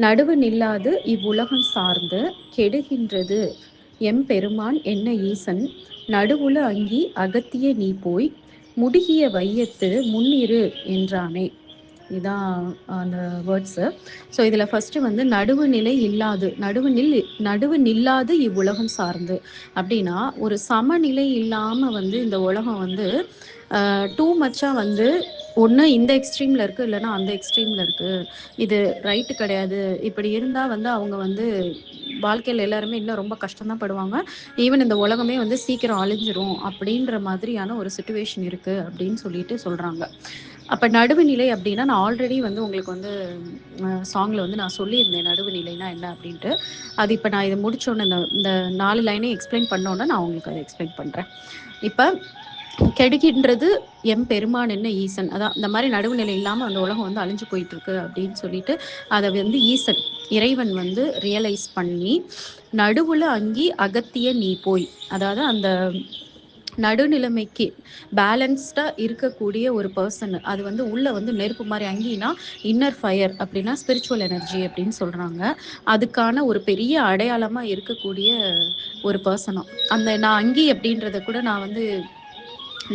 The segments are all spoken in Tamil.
நடுவு நில்லாது இவ்வுலகம் சார்ந்து கெடுகின்றது எம்பெருமான் என்ன ஈசன் நடுவுல அங்கி அகத்திய நீ போய் முடுகிய வையத்து முன்னிரு என்றானே. இதான் அந்த வேர்ட்ஸு. ஸோ இதில் ஃபஸ்ட்டு வந்து நடுவு நில்லாது இவ்வுலகம் சார்ந்து அப்படின்னா, ஒரு சமநிலை இல்லாமல் வந்து இந்த உலகம் வந்து டூ மச்சாக வந்து ஒன்று இந்த எக்ஸ்ட்ரீமில் இருக்குது, இல்லைன்னா அந்த எக்ஸ்ட்ரீமில் இருக்குது. இது ரைட்டு கிடையாது. இப்படி இருந்தால் வந்து அவங்க வந்து வாழ்க்கையில் எல்லாருமே இன்னும் ரொம்ப கஷ்டம்தான் படுவாங்க. ஈவன் இந்த உலகமே வந்து சீக்கிரம் அழிஞ்சிரும் அப்படின்ற மாதிரியான ஒரு சுச்சுவேஷன் இருக்குது அப்படின்னு சொல்லிட்டு சொல்கிறாங்க. அப்போ நடுவுநிலை அப்படின்னா, நான் ஆல்ரெடி வந்து உங்களுக்கு வந்து சாங்கில் வந்து நான் சொல்லியிருந்தேன் நடுவுநிலைனா என்ன அப்படின்ட்டு. அது இப்போ நான் இதை முடிச்சோன்னே இந்த 4 லைனையும் எக்ஸ்பிளைன் பண்ணோன்னே நான் உங்களுக்கு அதை எக்ஸ்பிளைன் பண்ணுறேன். இப்போ கெடுகின்றது பெருமான் என்ன ஈசன், அதான் இந்த மாதிரி நடுவுநிலை இல்லாமல் அந்த உலகம் வந்து அழிஞ்சு போயிட்டு இருக்கு அப்படின்னு சொல்லிட்டு அதை வந்து ஈசன் இறைவன் வந்து ரியலைஸ் பண்ணி நடுவுல அங்கி அகத்திய நீ போய், அதாவது அந்த நடுநிலைமைக்கு பேலன்ஸ்டாக இருக்கக்கூடிய ஒரு பர்சன், அது வந்து உள்ளே வந்து நெருப்பு மாதிரி. அங்கினா இன்னர் ஃபயர் அப்படின்னா ஸ்பிரிச்சுவல் எனர்ஜி அப்படின்னு சொல்கிறாங்க. அதுக்கான ஒரு பெரிய அடையாளமாக இருக்கக்கூடிய ஒரு பர்சனும். அந்த நான் அங்கி அப்படின்றத கூட நான் வந்து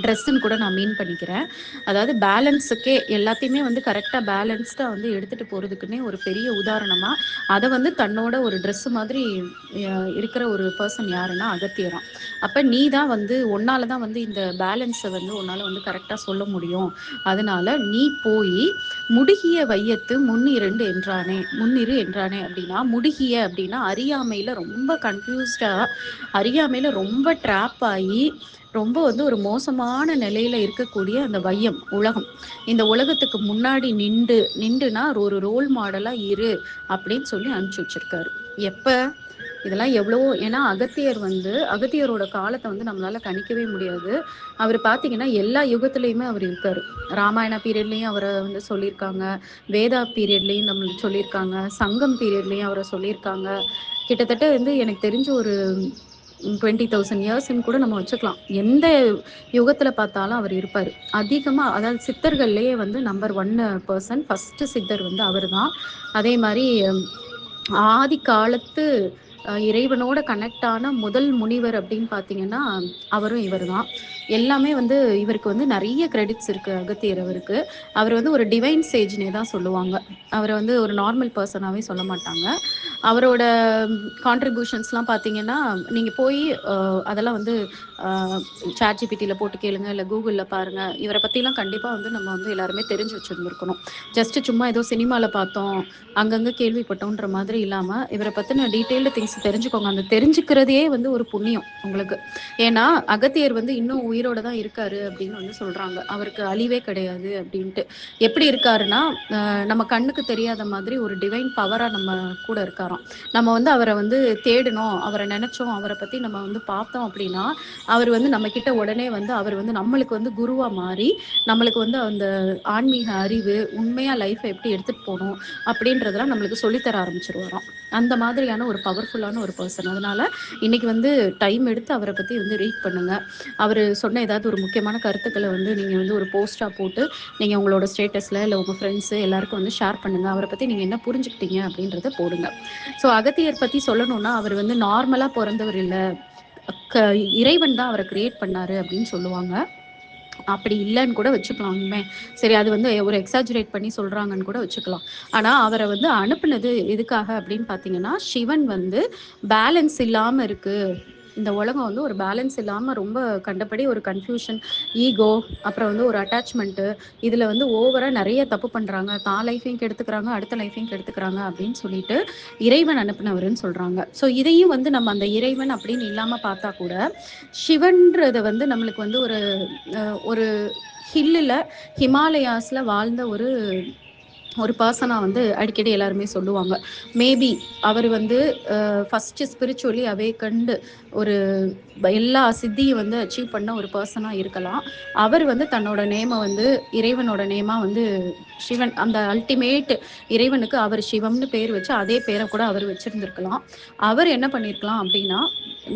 ட்ரெஸ்ஸுன்னு கூட நான் மீன் பண்ணிக்கிறேன். அதாவது பேலன்ஸுக்கே எல்லாத்தையுமே வந்து கரெக்டாக பேலன்ஸ்டாக வந்து எடுத்துகிட்டு போகிறதுக்குன்னே ஒரு பெரிய உதாரணமாக அதை வந்து தன்னோட ஒரு ட்ரெஸ்ஸு மாதிரி இருக்கிற ஒரு பர்சன் யாருன்னா அகத்தியராம். அப்போ நீ தான் வந்து உன்னால தான் வந்து இந்த பேலன்ஸை வந்து உன்னால் வந்து கரெக்டாக சொல்ல முடியும். அதனால நீ போய் முடுகிய வையத்து முன்னிரு என்றானே அப்படின்னா, முடுகிய அப்படின்னா அறியாமையில் ரொம்ப கன்ஃபியூஸ்டாக, அறியாமையில் ரொம்ப ட்ராப் ஆகி ரொம்ப வந்து ஒரு மோசமான நிலையில இருக்கக்கூடிய அந்த வையம் உலகம், இந்த உலகத்துக்கு முன்னாடி நின்றுனா ஒரு ரோல் மாடலா இரு அப்படின்னு சொல்லி அனுப்பிச்சு வச்சிருக்காரு. எப்ப இதெல்லாம் எவ்வளவோ, ஏன்னா அகத்தியரோட காலத்தை வந்து நம்மளால கணிக்கவே முடியாது. அவர் பார்த்தீங்கன்னா எல்லா யுகத்திலையுமே அவர் இருக்காரு. ராமாயண பீரியட்லையும் அவரை வந்து சொல்லியிருக்காங்க, வேதா பீரியட்லையும் நம்மளுக்கு சொல்லியிருக்காங்க, சங்கம் பீரியட்லையும் அவரை சொல்லியிருக்காங்க. கிட்டத்தட்ட வந்து எனக்கு தெரிஞ்ச ஒரு 20,000 இயர்ஸ்ன்னு கூட நம்ம வச்சுக்கலாம். எந்த யுகத்துல பார்த்தாலும் அவர் இருப்பார். அதிகமாக, அதாவது சித்தர்கள்லேயே வந்து நம்பர் 1 பர்சன், ஃபஸ்ட்டு சித்தர் வந்து அவர் தான். அதே மாதிரி ஆதி காலத்து இறைவனோட கனெக்ட் ஆன முதல் முனிவர் அப்படின்னு பார்த்தீங்கன்னா அவரும் இவர் தான். எல்லாமே வந்து இவருக்கு வந்து நிறைய கிரெடிட்ஸ் இருக்குது அகத்தியர் அவருக்கு. அவர் வந்து ஒரு டிவைன் சேஜ்னே தான் சொல்லுவாங்க. அவரை வந்து ஒரு நார்மல் பர்சனாகவே சொல்ல மாட்டாங்க. அவரோட கான்ட்ரிபியூஷன்ஸ்லாம் பார்த்தீங்கன்னா நீங்கள் போய் அதெல்லாம் வந்து சாட்ஜிபிட்டியில் போட்டு கேளுங்க, இல்லை கூகுளில் பாருங்கள். இவரை பற்றிலாம் கண்டிப்பாக வந்து நம்ம வந்து எல்லாருமே தெரிஞ்சு வச்சுருந்துருக்கணும். ஜஸ்ட்டு சும்மா ஏதோ சினிமாவில் பார்த்தோம், அங்கங்கே கேள்விப்பட்டோன்ற மாதிரி இல்லாமல் இவரை பற்றின டீட்டெயில்டு திங்ஸ் தெரிஞ்சுக்கோங்க. அந்த தெரிஞ்சுக்கிறதே வந்து ஒரு புண்ணியம் உங்களுக்கு. ஏன்னா அகத்தியர் வந்து இன்னும் உயிரோட தான் இருக்காரு அப்படின்னு வந்து சொல்கிறாங்க. அவருக்கு அழிவே கிடையாது அப்படின்ட்டு. எப்படி இருக்காருன்னா நம்ம கண்ணுக்கு தெரியாத மாதிரி ஒரு டிவைன் பவராக நம்ம கூட இருக்காராம். நம்ம வந்து அவரை வந்து தேடணும், அவரை நினச்சோம், அவரை பற்றி நம்ம வந்து பார்த்தோம் அப்படின்னா அவர் வந்து நம்மக்கிட்ட உடனே வந்து அவர் வந்து நம்மளுக்கு வந்து குருவாக மாறி நம்மளுக்கு வந்து அந்த ஆன்மீக அறிவு, உண்மையாக லைஃப்பை எப்படி எடுத்துகிட்டு போகணும் அப்படின்றதெல்லாம் நம்மளுக்கு சொல்லித்தர ஆரம்பிச்சிருவாராம். அந்த மாதிரியான ஒரு பவர்ஃபுல்லான ஒரு பர்சன். அதனால் இன்றைக்கி வந்து டைம் எடுத்து அவரை பற்றி வந்து ரீட் பண்ணுங்கள். அவர் சொன்ன ஏதாவது ஒரு முக்கியமான கருத்துக்களை வந்து நீங்கள் வந்து ஒரு போஸ்ட்டாக போட்டு நீங்கள் உங்களோட ஸ்டேட்டஸில் இல்லை உங்கள் ஃப்ரெண்ட்ஸு எல்லாருக்கும் வந்து ஷேர் பண்ணுங்கள். அவரை பற்றி நீங்கள் என்ன புரிஞ்சுக்கிட்டீங்க அப்படின்றத போடுங்க. ஸோ அகத்தியர் பற்றி சொல்லணும்னா அவர் வந்து நார்மலாக பிறந்தவர் இல்லை, இறைவன் தான் அவரை கிரியேட் பண்ணாரு அப்படின்னு சொல்லுவாங்க. அப்படி இல்லைன்னு கூட வச்சுக்கலாம் உண்மை. சரி, அது வந்து ஒரு எக்ஸாஜுரேட் பண்ணி சொல்கிறாங்கன்னு கூட வச்சுக்கலாம். ஆனால் அவரை வந்து அனுப்புனது எதுக்காக அப்படின்னு பார்த்தீங்கன்னா, சிவன் வந்து பேலன்ஸ் இல்லாமல் இருக்குது, இந்த உலகம் வந்து ஒரு பேலன்ஸ் இல்லாமல் ரொம்ப கண்டபடி ஒரு கன்ஃபியூஷன், ஈகோ, அப்புறம் வந்து ஒரு அட்டாச்மெண்ட்டு, இதில் வந்து ஓவராக நிறைய தப்பு பண்ணுறாங்க, தான் லைஃபையும் கெடுத்துக்கிறாங்க, அடுத்த லைஃபையும் கெடுத்துக்கிறாங்க அப்படின்னு சொல்லிட்டு இறைவன் அனுப்புனவருன்னு சொல்கிறாங்க. ஸோ இதையும் வந்து நம்ம அந்த இறைவன் அப்படின்னு இல்லாமல் பார்த்தா கூட, சிவன்றதை வந்து நம்மளுக்கு வந்து ஒரு ஹில்லில், ஹிமாலயாஸில் வாழ்ந்த ஒரு பர்சனாக வந்து அடிக்கடி எல்லாருமே சொல்லுவாங்க. மேபி அவர் வந்து ஃபஸ்ட்டு ஸ்பிரிச்சுவலி அவேக்கண்டு ஒரு எல்லா சித்தியும் வந்து அச்சீவ் பண்ண ஒரு பர்சனாக இருக்கலாம். அவர் வந்து தன்னோட நேமை வந்து இறைவனோட நேமாக வந்து சிவன் அந்த அல்டிமேட் இறைவனுக்கு அவர் சிவம்னு பேர் வச்சு அதே பேரை கூட அவர் வச்சிருந்திருக்கலாம். அவர் என்ன பண்ணியிருக்கலாம் அப்படின்னா,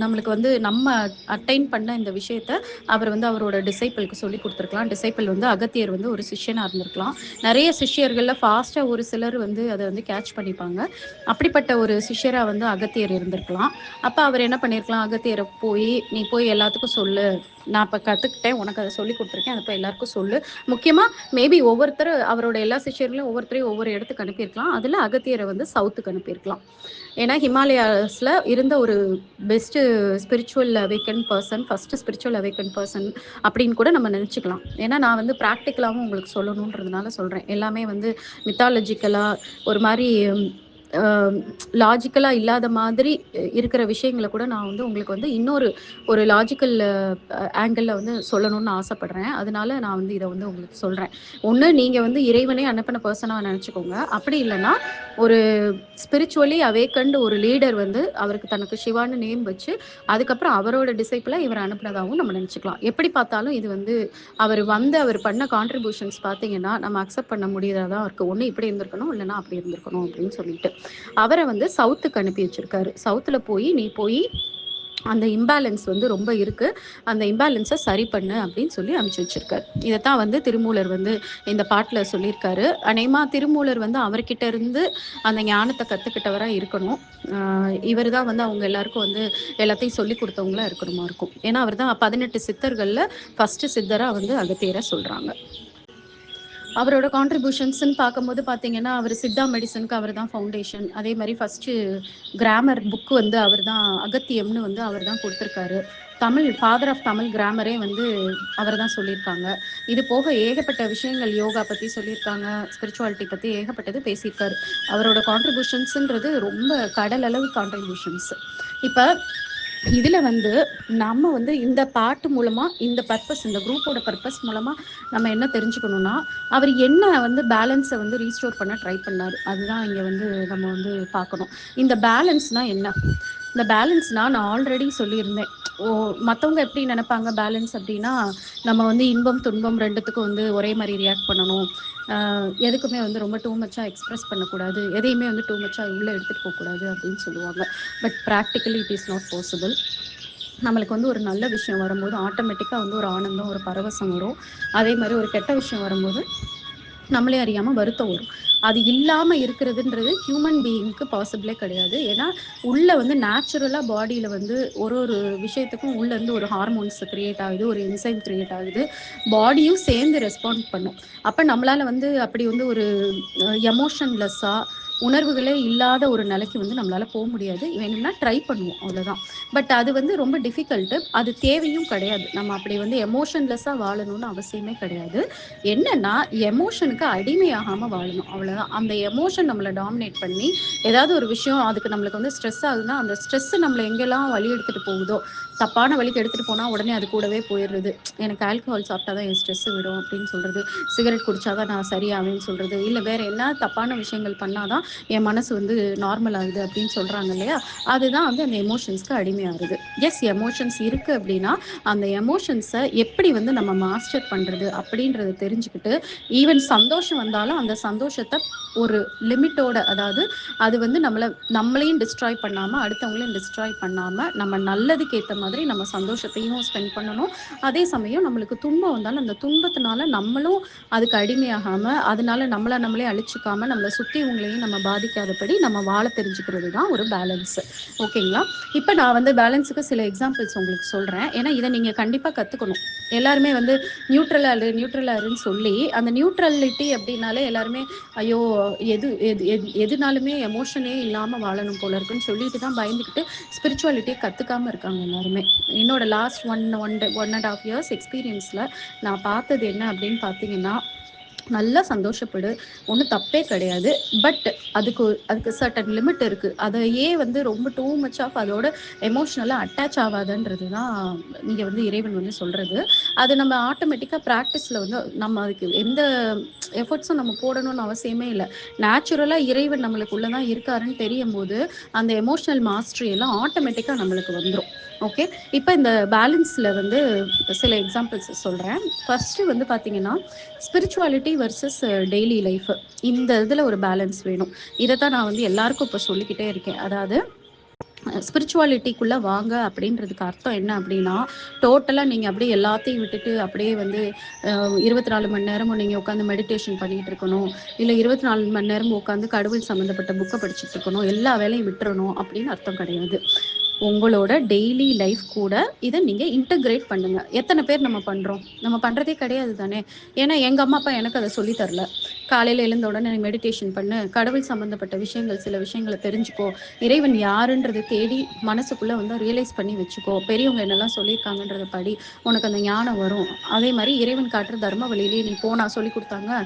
நம்மளுக்கு வந்து நம்ம அட்டைன் பண்ண இந்த விஷயத்த அவர் வந்து அவரோட டிசைபிளுக்கு சொல்லி கொடுத்துருக்கலாம். டிசைபிள் வந்து அகத்தியர் வந்து ஒரு சிஷ்யனா இருந்திருக்கலாம். நிறைய சிஷ்யர்கள்ல ஃபாஸ்டா ஒரு சிலர் வந்து அதை வந்து கேட்ச் பண்ணிப்பாங்க. அப்படிப்பட்ட ஒரு சிஷ்யரா வந்து அகத்தியர் இருந்திருக்கலாம். அப்ப அவர் என்ன பண்ணியிருக்கலாம், அகத்தியரை போய் நீ போய் எல்லாத்துக்கும் சொல்லு, நான் இப்போ கற்றுக்கிட்டேன், உனக்கு அதை சொல்லி கொடுத்துருக்கேன், அதை போய் எல்லாருக்கும் சொல்லு. முக்கியமாக மேபி ஒவ்வொருத்தர் அவரோட எல்லா சிஷ்யர்களையும் ஒவ்வொருத்தரையும் ஒவ்வொரு இடத்துக்கு அனுப்பியிருக்கலாம். அதில் அகத்தியரை வந்து சவுத்துக்கு அனுப்பியிருக்கலாம். ஏன்னா ஹிமாலயாஸில் இருந்த ஒரு best spiritual awaken person, first spiritual awaken person அப்படின்னு கூட நம்ம நினச்சிக்கலாம். ஏன்னா நான் வந்து ப்ராக்டிக்கலாகவும் உங்களுக்கு சொல்லணுன்றதுனால சொல்கிறேன். எல்லாமே வந்து மித்தாலஜிக்கலாக ஒரு மாதிரி லாஜிக்கலாக இல்லாத மாதிரி இருக்கிற விஷயங்களை கூட நான் வந்து உங்களுக்கு வந்து இன்னொரு ஒரு லாஜிக்கல் ஆங்கிளில் வந்து சொல்லணும்னு ஆசைப்படுறேன். அதனால நான் வந்து இதை வந்து உங்களுக்கு சொல்கிறேன். ஒன்று நீங்கள் வந்து இறைவனே அனுப்பின பர்சனாக நினச்சிக்கோங்க. அப்படி இல்லைன்னா ஒரு ஸ்பிரிச்சுவலி அவேக்கண்ட் ஒரு லீடர் வந்து அவருக்கு தனக்கு சிவான்னு நேம் வச்சு அதுக்கப்புறம் அவரோட டிசைப்பில் இவர் அனுப்பினதாகவும் நம்ம நினச்சிக்கலாம். எப்படி பார்த்தாலும் இது வந்து அவர் பண்ண கான்ட்ரிபியூஷன்ஸ் பார்த்தீங்கன்னா நம்ம அக்செப்ட் பண்ண முடியாதான் இருக்குது. ஒன்று இப்படி இருந்திருக்கணும், இல்லைன்னா அப்படி இருந்திருக்கணும் அப்படின்னு சொல்லிட்டு அவரை வந்து சவுத்துக்கு அனுப்பி வச்சிருக்காரு. சவுத்தில் போய் நீ போய் அந்த இம்பேலன்ஸ் வந்து ரொம்ப இருக்கு, அந்த இம்பேலன்ஸை சரி பண்ணு அப்படின்னு சொல்லி அனுப்பிச்சு வச்சிருக்காரு. இதைத்தான் வந்து திருமூலர் வந்து இந்த பாட்டில் சொல்லியிருக்காரு. அநேகமா திருமூலர் வந்து அவர்கிட்ட இருந்து அந்த ஞானத்தை கற்றுக்கிட்டவராக இருக்கணும். இவர் தான் வந்து அவங்க எல்லாருக்கும் வந்து எல்லாத்தையும் சொல்லி கொடுத்தவங்களா இருக்கணுமா இருக்கும். ஏன்னா அவர் தான் 18 சித்தர்களில் ஃபஸ்ட்டு சித்தராக வந்து அகத்தியரை சொல்கிறாங்க. அவரோட கான்ட்ரிபியூஷன்ஸ்ன்னு பார்க்கும்போது பார்த்தீங்கன்னா, அவர் சித்தா மெடிசனுக்கு அவர் தான் ஃபவுண்டேஷன். அதே மாதிரி ஃபஸ்ட்டு கிராமர் புக் வந்து அவர் தான், அகத்தியம்னு வந்து அவர் தான் கொடுத்துருக்காரு. தமிழ் ஃபாதர் ஆஃப் தமிழ் கிராமரே வந்து அவர் தான் சொல்லியிருக்காங்க. இது போக ஏகப்பட்ட விஷயங்கள் யோகா பற்றி சொல்லியிருக்காங்க, ஸ்பிரிச்சுவாலிட்டி பற்றி ஏகப்பட்டது பேசியிருக்காரு. அவரோட கான்ட்ரிபியூஷன்ஸுன்றது ரொம்ப கடல் அளவு கான்ட்ரிபியூஷன்ஸ். இப்போ இதில் வந்து நம்ம வந்து இந்த பாட்டு மூலமாக இந்த பர்பஸ், இந்த குரூப்போட பர்பஸ் மூலமாக நம்ம என்ன தெரிஞ்சுக்கணும்னா, அவர் என்ன வந்து பேலன்ஸை வந்து ரீஸ்டோர் பண்ண ட்ரை பண்ணார், அதுதான் இங்கே வந்து நம்ம வந்து பார்க்கணும். இந்த பேலன்ஸ்னால் என்ன? இந்த பேலன்ஸ்னால் நான் ஆல்ரெடி சொல்லியிருந்தேன். மற்றவங்க எப்படி நினைப்பாங்க பேலன்ஸ் அப்படின்னா, நம்ம வந்து இன்பம் துன்பம் ரெண்டுத்துக்கும் வந்து ஒரே மாதிரி ரியாக்ட் பண்ணணும், எதுக்குமே வந்து ரொம்ப டூ மச்சாக எக்ஸ்ப்ரெஸ் பண்ணக்கூடாது, எதையுமே வந்து டூ மச்சாக உள்ளே எடுத்துகிட்டு போகக்கூடாது அப்படின்னு சொல்லுவாங்க. But practically it is not possible. நம்மளுக்கு வந்து ஒரு நல்ல விஷயம் வரும்போது ஆட்டோமேட்டிக்காக வந்து ஒரு ஆனந்தம், ஒரு பரவசம் வரும். அதே மாதிரி ஒரு கெட்ட விஷயம் வரும்போது நம்மளே அறியாமல் வருத்தம் வரும். அது இல்லாமல் இருக்கிறதுன்றது ஹியூமன் பீயிங்க்கு பாசிபிளே கிடையாது. ஏன்னா உள்ளே வந்து நேச்சுரலாக பாடியில் வந்து ஒரு ஒரு விஷயத்துக்கும் உள்ளேருந்து ஒரு ஹார்மோன்ஸ் க்ரியேட் ஆகுது, ஒரு என்சைம் க்ரியேட் ஆகுது, பாடியும் சேர்ந்து ரெஸ்பாண்ட் பண்ணும். அப்போ நம்மளால் வந்து அப்படி வந்து ஒரு எமோஷன்லெஸ்ஸாக உணர்வுகளே இல்லாத ஒரு நிலைக்கு வந்து நம்மளால் போக முடியாது. வேணும்னா ட்ரை பண்ணுவோம், அவ்வளோதான். பட் அது வந்து ரொம்ப டிஃபிகல்ட்டு, அது தேவையும் கிடையாது. நம்ம அப்படி வந்து எமோஷன்லெஸ்ஸாக வாழணும்னு அவசியமே கிடையாது. என்னன்னா எமோஷனுக்கு அடிமையாகாமல் வாழணும், அவ்வளோதான். அந்த எமோஷன் நம்மளை டாமினேட் பண்ணி ஏதாவது ஒரு விஷயம் அதுக்கு நம்மளுக்கு வந்து ஸ்ட்ரெஸ் ஆகுதுன்னா, அந்த ஸ்ட்ரெஸ்ஸு நம்மளை எங்கெல்லாம் வழி எடுத்துகிட்டு போகுதோ, தப்பான வழிக்கு எடுத்துகிட்டு போனால் உடனே அது கூடவே போயிடுறது. எனக்கு ஆல்கஹால் சாப்பிட்டா தான் என் ஸ்ட்ரெஸ்ஸு விடும் அப்படின்னு சொல்கிறது, சிகரெட் குடித்தா தான் நான் சரியாவேன்னு சொல்கிறது, இல்லை வேறு என்ன தப்பான விஷயங்கள் பண்ணால் தான் என் மனசு வந்து நார்மல் ஆகுது அப்படின்னு சொல்கிறாங்க இல்லையா? அதுதான் வந்து அந்த எமோஷன்ஸ்க்கு அடிமையாகுது. எஸ், எமோஷன்ஸ் இருக்குது அப்படின்னா அந்த எமோஷன்ஸை எப்படி வந்து நம்ம மாஸ்டர் பண்ணுறது அப்படின்றத தெரிஞ்சுக்கிட்டு, ஈவன் சந்தோஷம் வந்தாலும் அந்த சந்தோஷத்தை ஒரு லிமிட்டோட, அதாவது அது வந்து நம்மளையும் டிஸ்ட்ராய் பண்ணாமல் அடுத்தவங்களையும் டிஸ்ட்ராய் பண்ணாமல் நம்ம நல்லதுக்கு ஏற்ற மாதிரி நம்ம சந்தோஷத்தையும் ஸ்பெண்ட் பண்ணணும். அதே சமயம் நம்மளுக்கு துன்பம் வந்தாலும் அந்த துன்பத்தினால நம்மளும் அதுக்கு அடிமையாகாமல், அதனால நம்மளே அழிச்சிக்காமல் நம்மளை சுற்றிவங்களையும் நம்ம பாதிக்காதபடி நம்ம வாழ தெரிஞ்சுக்கிறது தான் ஒரு பேலன்ஸு. ஓகேங்களா? இப்போ நான் வந்து பேலன்ஸுக்கு சில எக்ஸாம்பிள்ஸ் உங்களுக்கு சொல்கிறேன். ஏன்னா இதை நீங்கள் கண்டிப்பாக கற்றுக்கணும். எல்லாருமே வந்து நியூட்ரலாருன்னு சொல்லி அந்த நியூட்ரலிட்டி அப்படின்னாலே எல்லாருமே ஐயோ எதுனாலுமே எமோஷனே இல்லாமல் வாழணும் போல இருக்குன்னு சொல்லிட்டு தான் பயந்துக்கிட்டு ஸ்பிரிச்சுவாலிட்டியை கற்றுக்காமல் இருக்காங்க எல்லாருமே. என்னோட last one and half years எக்ஸ்பீரியன்ஸில் நான் பார்த்தது என்ன அப்படின்னு பார்த்தீங்கன்னா, நல்லா சந்தோஷப்படு, ஒன்றும் தப்பே கிடையாது. பட் அதுக்கு சர்டன் லிமிட் இருக்குது. அதையே வந்து ரொம்ப டூ மச் ஆஃப் அதோட எமோஷ்னலாக அட்டாச் ஆகாதுன்றது தான் நீங்கள் வந்து இறைவன் வந்து சொல்கிறது. அது நம்ம ஆட்டோமேட்டிக்காக ப்ராக்டிஸில் வந்து நம்ம அதுக்கு எந்த எஃபர்ட்ஸும் நம்ம போடணும்னு அவசியமே இல்லை. நேச்சுரலாக இறைவன் நம்மளுக்குள்ளே தான் இருக்காருன்னு தெரியும் போது அந்த எமோஷ்னல் மாஸ்ட்ரி எல்லாம் ஆட்டோமேட்டிக்காக நம்மளுக்கு வந்துடும். ஓகே. இப்போ இந்த பேலன்ஸில் வந்து சில எக்ஸாம்பிள்ஸ் சொல்கிறேன். ஃபர்ஸ்ட்டு வந்து பார்த்தீங்கன்னா, ஸ்பிரிச்சுவாலிட்டி வர்சஸ் டெய்லி லைஃப். இந்த இதில் ஒரு பேலன்ஸ் வேணும். இதை தான் நான் வந்து எல்லாருக்கும் இப்போ சொல்லிக்கிட்டே இருக்கேன். அதாவது ஸ்பிரிச்சுவாலிட்டிக்குள்ளே வாங்க அப்படின்றதுக்கு அர்த்தம் என்ன அப்படின்னா, டோட்டலாக நீங்கள் அப்படியே எல்லாத்தையும் விட்டுட்டு அப்படியே வந்து 24 மணி நேரமும் நீங்கள் உட்காந்து மெடிடேஷன் பண்ணிகிட்டு இருக்கணும், இல்லை 24 மணி நேரமும் உட்காந்து கடவுள் சம்மந்தப்பட்ட புக்கை படிச்சுட்டு இருக்கணும், எல்லா வேலையும் விட்டுறணும் அப்படின்னு அர்த்தம் கிடையாது. உங்களோட டெய்லி லைஃப் கூட இதை நீங்கள் இன்டகிரேட் பண்ணுங்கள். எத்தனை பேர் நம்ம பண்ணுறோம்? நம்ம பண்ணுறதே கிடையாது தானே. ஏன்னா எங்கள் அம்மா அப்பா எனக்கு அதை சொல்லித்தரல. காலையில் எழுந்த உடனே மெடிடேஷன் பண்ணு, கடவுள் சம்மந்தப்பட்ட விஷயங்கள் சில விஷயங்களை தெரிஞ்சுக்கோ, இறைவன் யாருன்றது தேடி மனசுக்குள்ளே வந்து ரியலைஸ் பண்ணி வச்சுக்கோ, பெரியவங்க என்னெல்லாம் சொல்லியிருக்காங்கன்றத படி, உனக்கு அந்த ஞானம் வரும். அதே மாதிரி இறைவன் காட்டுற தர்ம வழியிலே நீ போனா சொல்லி கொடுத்தாங்க.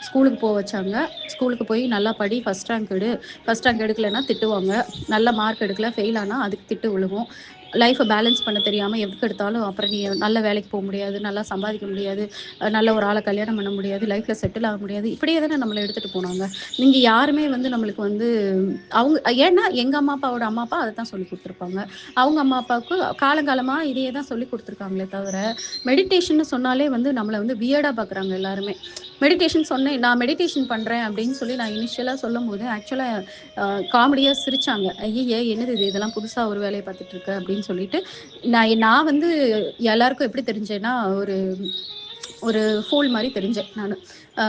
ஸ்கூலுக்கு போக வச்சாங்க. ஸ்கூலுக்கு போய் நல்லா படி, ஃபஸ்ட் ரேங்க் எடு. ஃபஸ்ட் ரேங்க் எடுக்கலைன்னா திட்டுவாங்க. நல்ல மார்க் எடுக்கல, ஃபெயில் ஆனால் அதுக்கு திட்டு விழுகும். லைஃப்பை பேலன்ஸ் பண்ண தெரியாமல் எதுக்கு எடுத்தாலும் அப்புறம் நீ நல்ல வேலைக்கு போக முடியாது, நல்லா சம்பாதிக்க முடியாது, நல்ல ஒரு ஆளை கல்யாணம் பண்ண முடியாது, லைஃப்பில் செட்டில் ஆக முடியாது. இப்படியே தானே நம்மளை எடுத்துகிட்டு போனாங்க. நீங்கள் யாருமே வந்து நம்மளுக்கு வந்து அவங்க ஏன்னா எங்கள் அம்மா அப்பாவோட அம்மா அப்பா அதை தான் சொல்லி கொடுத்துருப்பாங்க. அவங்க அம்மா அப்பாவுக்கு காலங்காலமாக இதையே தான் சொல்லி கொடுத்துருக்காங்களே தவிர, மெடிடேஷன் சொன்னாலே வந்து நம்மளை வந்து வியர்டாக பார்க்குறாங்க எல்லாருமே. மெடிடேஷன் சொன்னேன், நான் மெடிடேஷன் பண்ணுறேன் அப்படின்னு சொல்லி நான் இனிஷியலாக சொல்லும் போது ஆக்சுவலாக காமெடியாக சிரித்தாங்க. ஐயே என்னது இது, இதெல்லாம் புதுசாக ஒரு வேலையை பார்த்துட்டு இருக்க அப்படின்னு சொல்லிட்டு. நான் வந்து எல்லாருக்கும் எப்படி தெரிஞ்சேன்னா, ஒரு ஒரு ஃபூல் மாதிரி தெரிஞ்சேன் நான்.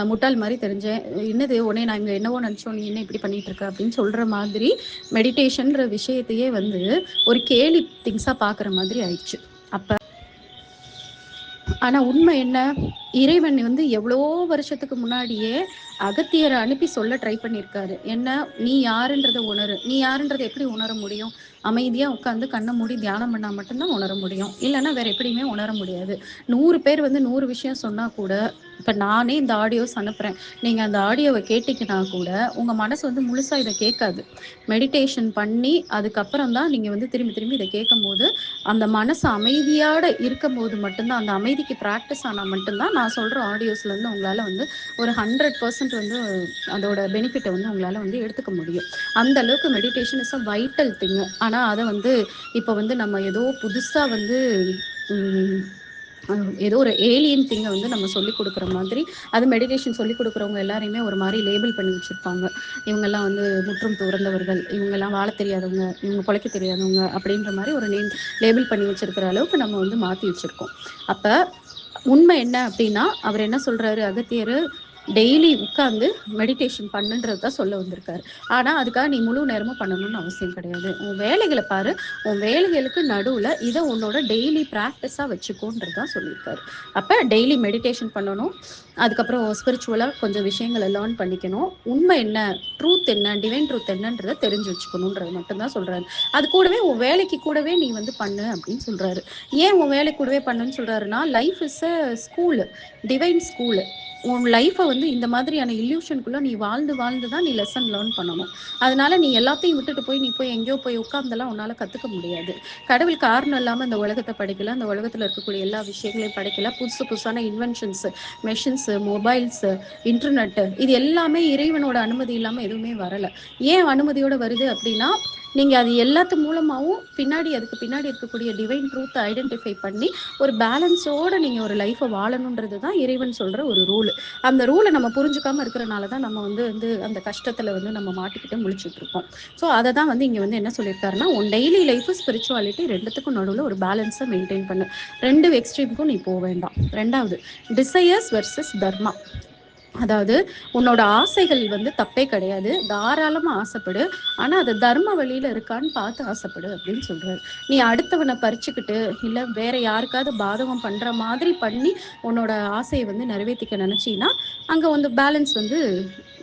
முட்டாள் மாதிரி தெரிஞ்சேன். என்னது உடனே நான் இங்கே என்னவோ நினச்சோம், நீ என்ன இப்படி பண்ணிட்டு இருக்க அப்படின்னு சொல்கிற மாதிரி மெடிடேஷன்ற விஷயத்தையே வந்து ஒரு கேலி திங்ஸாக பார்க்குற மாதிரி ஆயிடுச்சு அப்போ. ஆனால் உண்மை என்ன, இறைவன் வந்து எவ்வளோ வருஷத்துக்கு முன்னாடியே அகத்தியரை அனுப்பி சொல்ல ட்ரை பண்ணியிருக்காரு. என்ன, நீ யாருன்றதை உணரு. நீ யாருன்றதை எப்படி உணர முடியும்? அமைதியாக உட்காந்து கண்ணை மூடி தியானம் பண்ணால் மட்டும்தான் உணர முடியும், இல்லைன்னா வேற எப்படியுமே உணர முடியாது. 100 பேர் வந்து 100 விஷயம் சொன்னால் கூட, இப்போ நானே இந்த ஆடியோஸ் அனுப்புகிறேன், நீங்கள் அந்த ஆடியோவை கேட்டிங்கன்னா கூட உங்கள் மனசு வந்து முழுசாக இதை கேட்காது. மெடிடேஷன் பண்ணி அதுக்கப்புறம் தான் நீங்கள் வந்து திரும்பி திரும்பி இதை கேட்கும் போது, அந்த மனசு அமைதியோடு இருக்கும் போது மட்டும்தான், அந்த அமைதிக்கு ப்ராக்டிஸ் ஆனால் மட்டும்தான் நான் சொல்கிற ஆடியோஸ்லேருந்து உங்களால் வந்து ஒரு 100% வந்து அதோட பெனிஃபிட்டை வந்து உங்களால் வந்து எடுத்துக்க முடியும். அந்த அளவுக்கு meditation is a vital thing. ஆனால் அதை வந்து இப்போ வந்து நம்ம ஏதோ புதுசாக வந்து ஏதோ ஒரு ஏலியன் திங்கை வந்து நம்ம சொல்லிக் கொடுக்குற மாதிரி, அது மெடிடேஷன் சொல்லிக் கொடுக்குறவங்க எல்லாரையுமே ஒரு மாதிரி லேபிள் பண்ணி வச்சுருப்பாங்க. இவங்கெல்லாம் வந்து முற்றும் துறந்தவர்கள், இவங்கெல்லாம் வாழ தெரியாதவங்க, இவங்க பிழைக்க தெரியாதவங்க அப்படின்ற மாதிரி ஒரு லேபிள் பண்ணி வச்சிருக்கிற அளவுக்கு நம்ம வந்து மாற்றி வச்சுருக்கோம். அப்போ உண்மை என்ன அப்படின்னா, அவர் என்ன சொல்கிறாரு அகத்தியர், டெய்லி உட்காந்து மெடிடேஷன் பண்ணுன்றது தான் சொல்ல வந்திருக்காரு. ஆனால் அதுக்காக நீ முழு நேரமும் பண்ணணும்னு அவசியம் கிடையாது. உன் வேலைகளை பாரு, உன் வேலைகளுக்கு நடுவில் இதை உன்னோட டெய்லி ப்ராக்டிஸாக வச்சுக்கோன்றது தான் சொல்லியிருக்காரு. அப்போ டெய்லி மெடிடேஷன் பண்ணணும், அதுக்கப்புறம் ஸ்பிரிச்சுவலாக கொஞ்சம் விஷயங்களை லேர்ன் பண்ணிக்கணும், உண்மை என்ன, ட்ரூத் என்ன, டிவைன் ட்ரூத் என்னன்றதை தெரிஞ்சு வச்சுக்கணுன்றது மட்டும்தான் சொல்கிறாரு. அது கூடவே உன் வேலைக்கு கூடவே நீ வந்து பண்ணு அப்படின்னு சொல்கிறாரு. ஏன் உன் வேலை கூடவே பண்ணுன்னு சொல்கிறாருன்னா, life is a school, divine school. உன் லைஃப்பை வந்து இந்த மாதிரியான இல்யூஷனுக்குள்ளே நீ வாழ்ந்து வாழ்ந்து தான் நீ லெசன் லேர்ன் பண்ணணும். அதனால நீ எல்லாத்தையும் விட்டுட்டு நீ போய் எங்கேயோ போய் உட்கார்ந்தெல்லாம் உன்னால் கற்றுக்க முடியாது. கடவுள் காரணம் இல்லாமல் இந்த உலகத்தை படைக்கல, அந்த உலகத்தில் இருக்கக்கூடிய எல்லா விஷயங்களையும் படைக்கல. புதுசு புதுசான இன்வென்ஷன்ஸு, மெஷின்ஸு, மொபைல்ஸு, இன்டர்நெட்டு, இது எல்லாமே இறைவனோட அனுமதி இல்லாமல் எதுவுமே வரலை. ஏன் அனுமதியோடு வருது அப்படின்னா, நீங்கள் அது எல்லாத்து மூலமாகவும் அதுக்கு பின்னாடி இருக்கக்கூடிய டிவைன் ட்ரூத்தை ஐடென்டிஃபை பண்ணி ஒரு பேலன்ஸோடு நீங்கள் ஒரு லைஃப்பை வாழணுன்றது தான் இறைவன் சொல்கிற ஒரு ரூல். அந்த ரூலை நம்ம புரிஞ்சுக்காமல் இருக்கிறனால தான் நம்ம வந்து அந்த கஷ்டத்தில் வந்து நம்ம மாட்டிக்கிட்டு முழிச்சுட்டு இருக்கோம். ஸோ அதை தான் வந்து இங்கே வந்து என்ன சொல்லியிருக்காருன்னா, உன் டெய்லி லைஃபு ஸ்பிரிச்சுவாலிட்டி ரெண்டுத்துக்கும் நடுவில் ஒரு பேலன்ஸை மெயின்டைன் பண்ணு. 2 எக்ஸ்ட்ரீமுக்கும் நீ போக வேண்டாம். 2வது, டிசையர்ஸ் வெர்சஸ் தர்மா. அதாவது உன்னோட ஆசைகள் வந்து தப்பே கிடையாது, தாராளமாக ஆசைப்படு, ஆனால் அது தர்ம வழியில் இருக்கான்னு பார்த்து ஆசைப்படு அப்படின்னு சொல்கிறாரு. நீ அடுத்தவனை பறிச்சுக்கிட்டு இல்லை வேற யாருக்காவது பாதகம் பண்ணுற மாதிரி பண்ணி உன்னோட ஆசையை வந்து நிறைவேற்றிக்க நினச்சின்னா அங்கே வந்து பேலன்ஸ் வந்து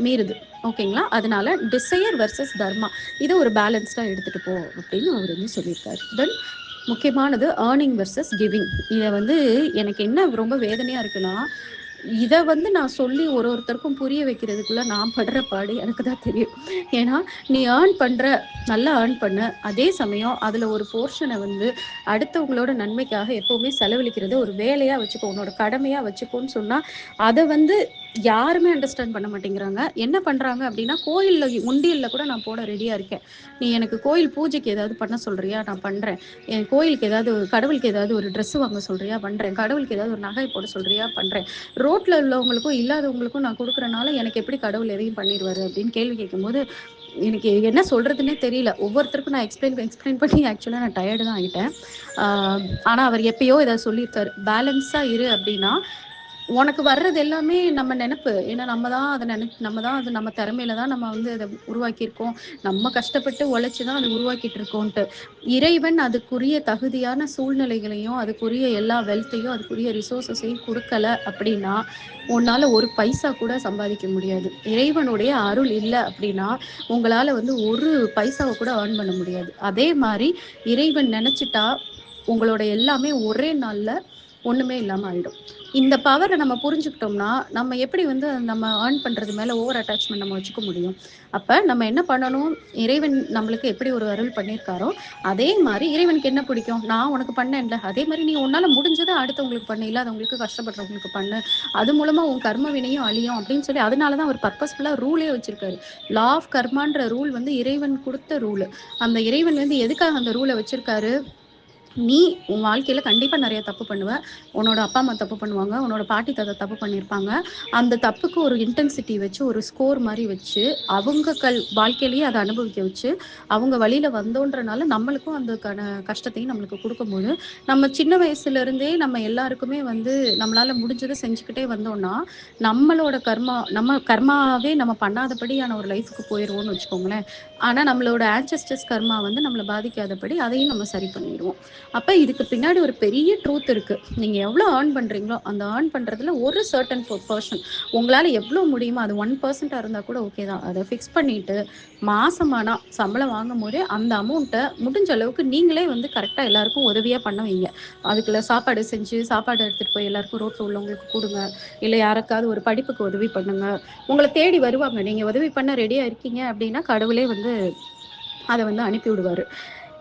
மீறுது. ஓகேங்களா? அதனால டிசையர் வர்சஸ் தர்மா, இதை ஒரு பேலன்ஸ்டாக எடுத்துகிட்டு போ அப்படின்னு அவர் வந்து சொல்லியிருக்காரு. தென் முக்கியமானது ஏர்னிங் வெர்சஸ் கிவிங். இதை வந்து எனக்கு என்ன ரொம்ப வேதனையாக இருக்குன்னா, இதை வந்து நான் சொல்லி ஒருத்தருக்கும் புரிய வைக்கிறதுக்குள்ள நான் படுற பாடு எனக்கு தான் தெரியும். ஏன்னா நீ ஏர்ன் பண்ணுற, நல்லா ஏர்ன் பண்ண, அதே சமயம் அதில் ஒரு போர்ஷனை வந்து அடுத்தவங்களோட நன்மைக்காக எப்போவுமே செலவழிக்கிறது ஒரு வேலையாக வச்சுக்கோ, உன்னோட கடமையாக வச்சுக்கோன்னு சொன்னால் அதை வந்து யாருமே அண்டர்ஸ்டாண்ட் பண்ண மாட்டேங்கிறாங்க. என்ன பண்றாங்க அப்படின்னா, கோயில்ல உண்டியல்ல கூட நான் போட ரெடியா இருக்கேன். நீ எனக்கு கோயில் பூஜைக்கு ஏதாவது பண்ண சொல்றியா? நான் பண்றேன். என் கோயிலுக்கு ஏதாவது கடவுளுக்கு ஏதாவது ஒரு ட்ரெஸ் வாங்க சொல்றியா? பண்றேன். கடவுளுக்கு ஏதாவது ஒரு நகை போட சொல்றியா? பண்றேன். ரோட்ல உள்ளவங்களுக்கும் இல்லாதவங்களுக்கும் நான் குடுக்குறனால எனக்கு எப்படி கடவுள் எதையும் பண்ணிருவாரு அப்படின்னு கேள்வி கேட்கும்போது, எனக்கு என்ன சொல்றதுன்னே தெரியல. ஒவ்வொருத்தருக்கும் நான் எக்ஸ்பிளைன் பண்ணி ஆக்சுவலா நான் டயர்டு தான் ஆயிட்டேன். ஆ, ஆனா அவர் எப்பயோ ஏதாவது சொல்லியிருக்காரு. பேலன்ஸா இரு அப்படின்னா, உனக்கு வர்றது எல்லாமே நம்ம நெனப்பு. ஏன்னா நம்ம தான் அது நம்ம திறமையில தான் நம்ம வந்து அத உருவாக்கியிருக்கோம். நம்ம கஷ்டப்பட்டு உழைச்சு தான் அத உருவாக்கிட்டு இருக்கோன்ட்டு. இறைவன் அதுக்குரிய தகுதியான சூழ்நிலைகளையும், அதுக்குரிய எல்லா வெல்த்தையும், அதுக்குரிய ரிசோர்ஸஸையும் குடுக்கல அப்படின்னா, உன்னால ஒரு பைசா கூட சம்பாதிக்க முடியாது. இறைவனுடைய அருள் இல்ல அப்படின்னா, உங்களால வந்து ஒரு பைசாவ கூட ஏர்ன் பண்ண முடியாது. அதே மாரி இறைவன் நெனச்சுட்டா, உங்களோட எல்லாமே ஒரே நாள்ல ஒண்ணுமே இல்லாம ஆயிடும். இந்த பவர நம்ம புரிஞ்சுக்கிட்டோம்னா, நம்ம எப்படி வந்து நம்ம ஏர்ன் பண்றது மேல ஓவர் அட்டாச்மெண்ட் நம்ம வச்சுக்க முடியும். அப்ப நம்ம என்ன பண்ணணும், இறைவன் நம்மளுக்கு எப்படி ஒரு அருள் பண்ணியிருக்காரோ, அதே மாரி இறைவனுக்கு என்ன பிடிக்கும்? நான் உனக்கு பண்ணேன்ல, அதே மாரி நீ உன்னால முடிஞ்சத அடுத்தவங்களுக்கு பண்ணு. இல்லாதவங்களுக்கு, கஷ்டப்படுறவங்களுக்கு பண்ணு. அது மூலமா உன் கர்ம வினையும் அழியும் அப்படின்னு சொல்லி அதனால தான் அவர் பர்ப்பஸ்ஃபுல்லா ரூலே வச்சிருக்காரு. லா ஆஃப் கர்மான்ற ரூல் வந்து இறைவன் குடுத்த ரூல். அந்த இறைவன் வந்து எதுக்காக அந்த ரூல வச்சிருக்காரு? நீ உன் வாழ்க்கையில கண்டிப்பா நெறைய தப்பு பண்ணுவ. உன்னோட அப்பா, அம்மா தப்பு பண்ணுவாங்க. உன்னோட பாட்டி, தாத்தா தப்பு பண்ணியிருப்பாங்க. அந்த தப்புக்கு ஒரு இன்டென்சிட்டி வச்சு, ஒரு ஸ்கோர் மாரி வச்சு, அவங்க வாழ்க்கையிலேயே அத அனுபவிக்க வச்சு, அவங்க வழியில வந்தோன்றனால நம்மளுக்கும் அதுக்கான கஷ்டத்தையும் நம்மளுக்கு குடுக்கும்போது, நம்ம சின்ன வயசுலருந்தே நம்ம எல்லாருக்குமே வந்து நம்மளால முடிஞ்சத செஞ்சுக்கிட்டே வந்தோம்னா, நம்மளோட நம்ம கர்மாவே நம்ம பண்ணாதபடியான ஒரு லைஃப்க்கு போயிருவோம்னு வச்சுக்கோங்களேன். ஆனா நம்மளோட ஆன்செஸ்டர்ஸ் கர்மா வந்து நம்மள பாதிக்காதபடி அதையும் நம்ம சரி பண்ணிருவோம். அப்ப இதுக்கு பின்னாடி ஒரு பெரிய ட்ரூத் இருக்கு. நீங்க எவ்வளோ ஏர்ன் பண்றீங்களோ, அந்த ஏர்ன் பண்றதுல ஒரு சர்டன் பெர்சன் உங்களால எவ்வளோ முடியுமோ, அது 1% இருந்தா கூட ஓகே தான். அத ஃபிக்ஸ் பண்ணிட்டு, மாசமானா சம்பளம் வாங்கும்போதே அந்த அமௌண்ட்ட முடிஞ்ச அளவுக்கு நீங்களே வந்து கரெக்ட்டா எல்லாருக்கும் உதவியா பண்ண வைங்க. அதுக்குள்ள சாப்பாடு செஞ்சு, சாப்பாடு எடுத்துட்டு போய் எல்லாருக்கும் ரோட்ல உள்ளவங்களுக்கு குடுங்க. இல்ல யாருக்காவது ஒரு படிப்புக்கு உதவி பண்ணுங்க. உங்கள தேடி வருவாங்க. நீங்க உதவி பண்ண ரெடியா இருக்கீங்க அப்டின்னா, கடவுளே வந்து அத வந்து அனுப்பி விடுவாரு.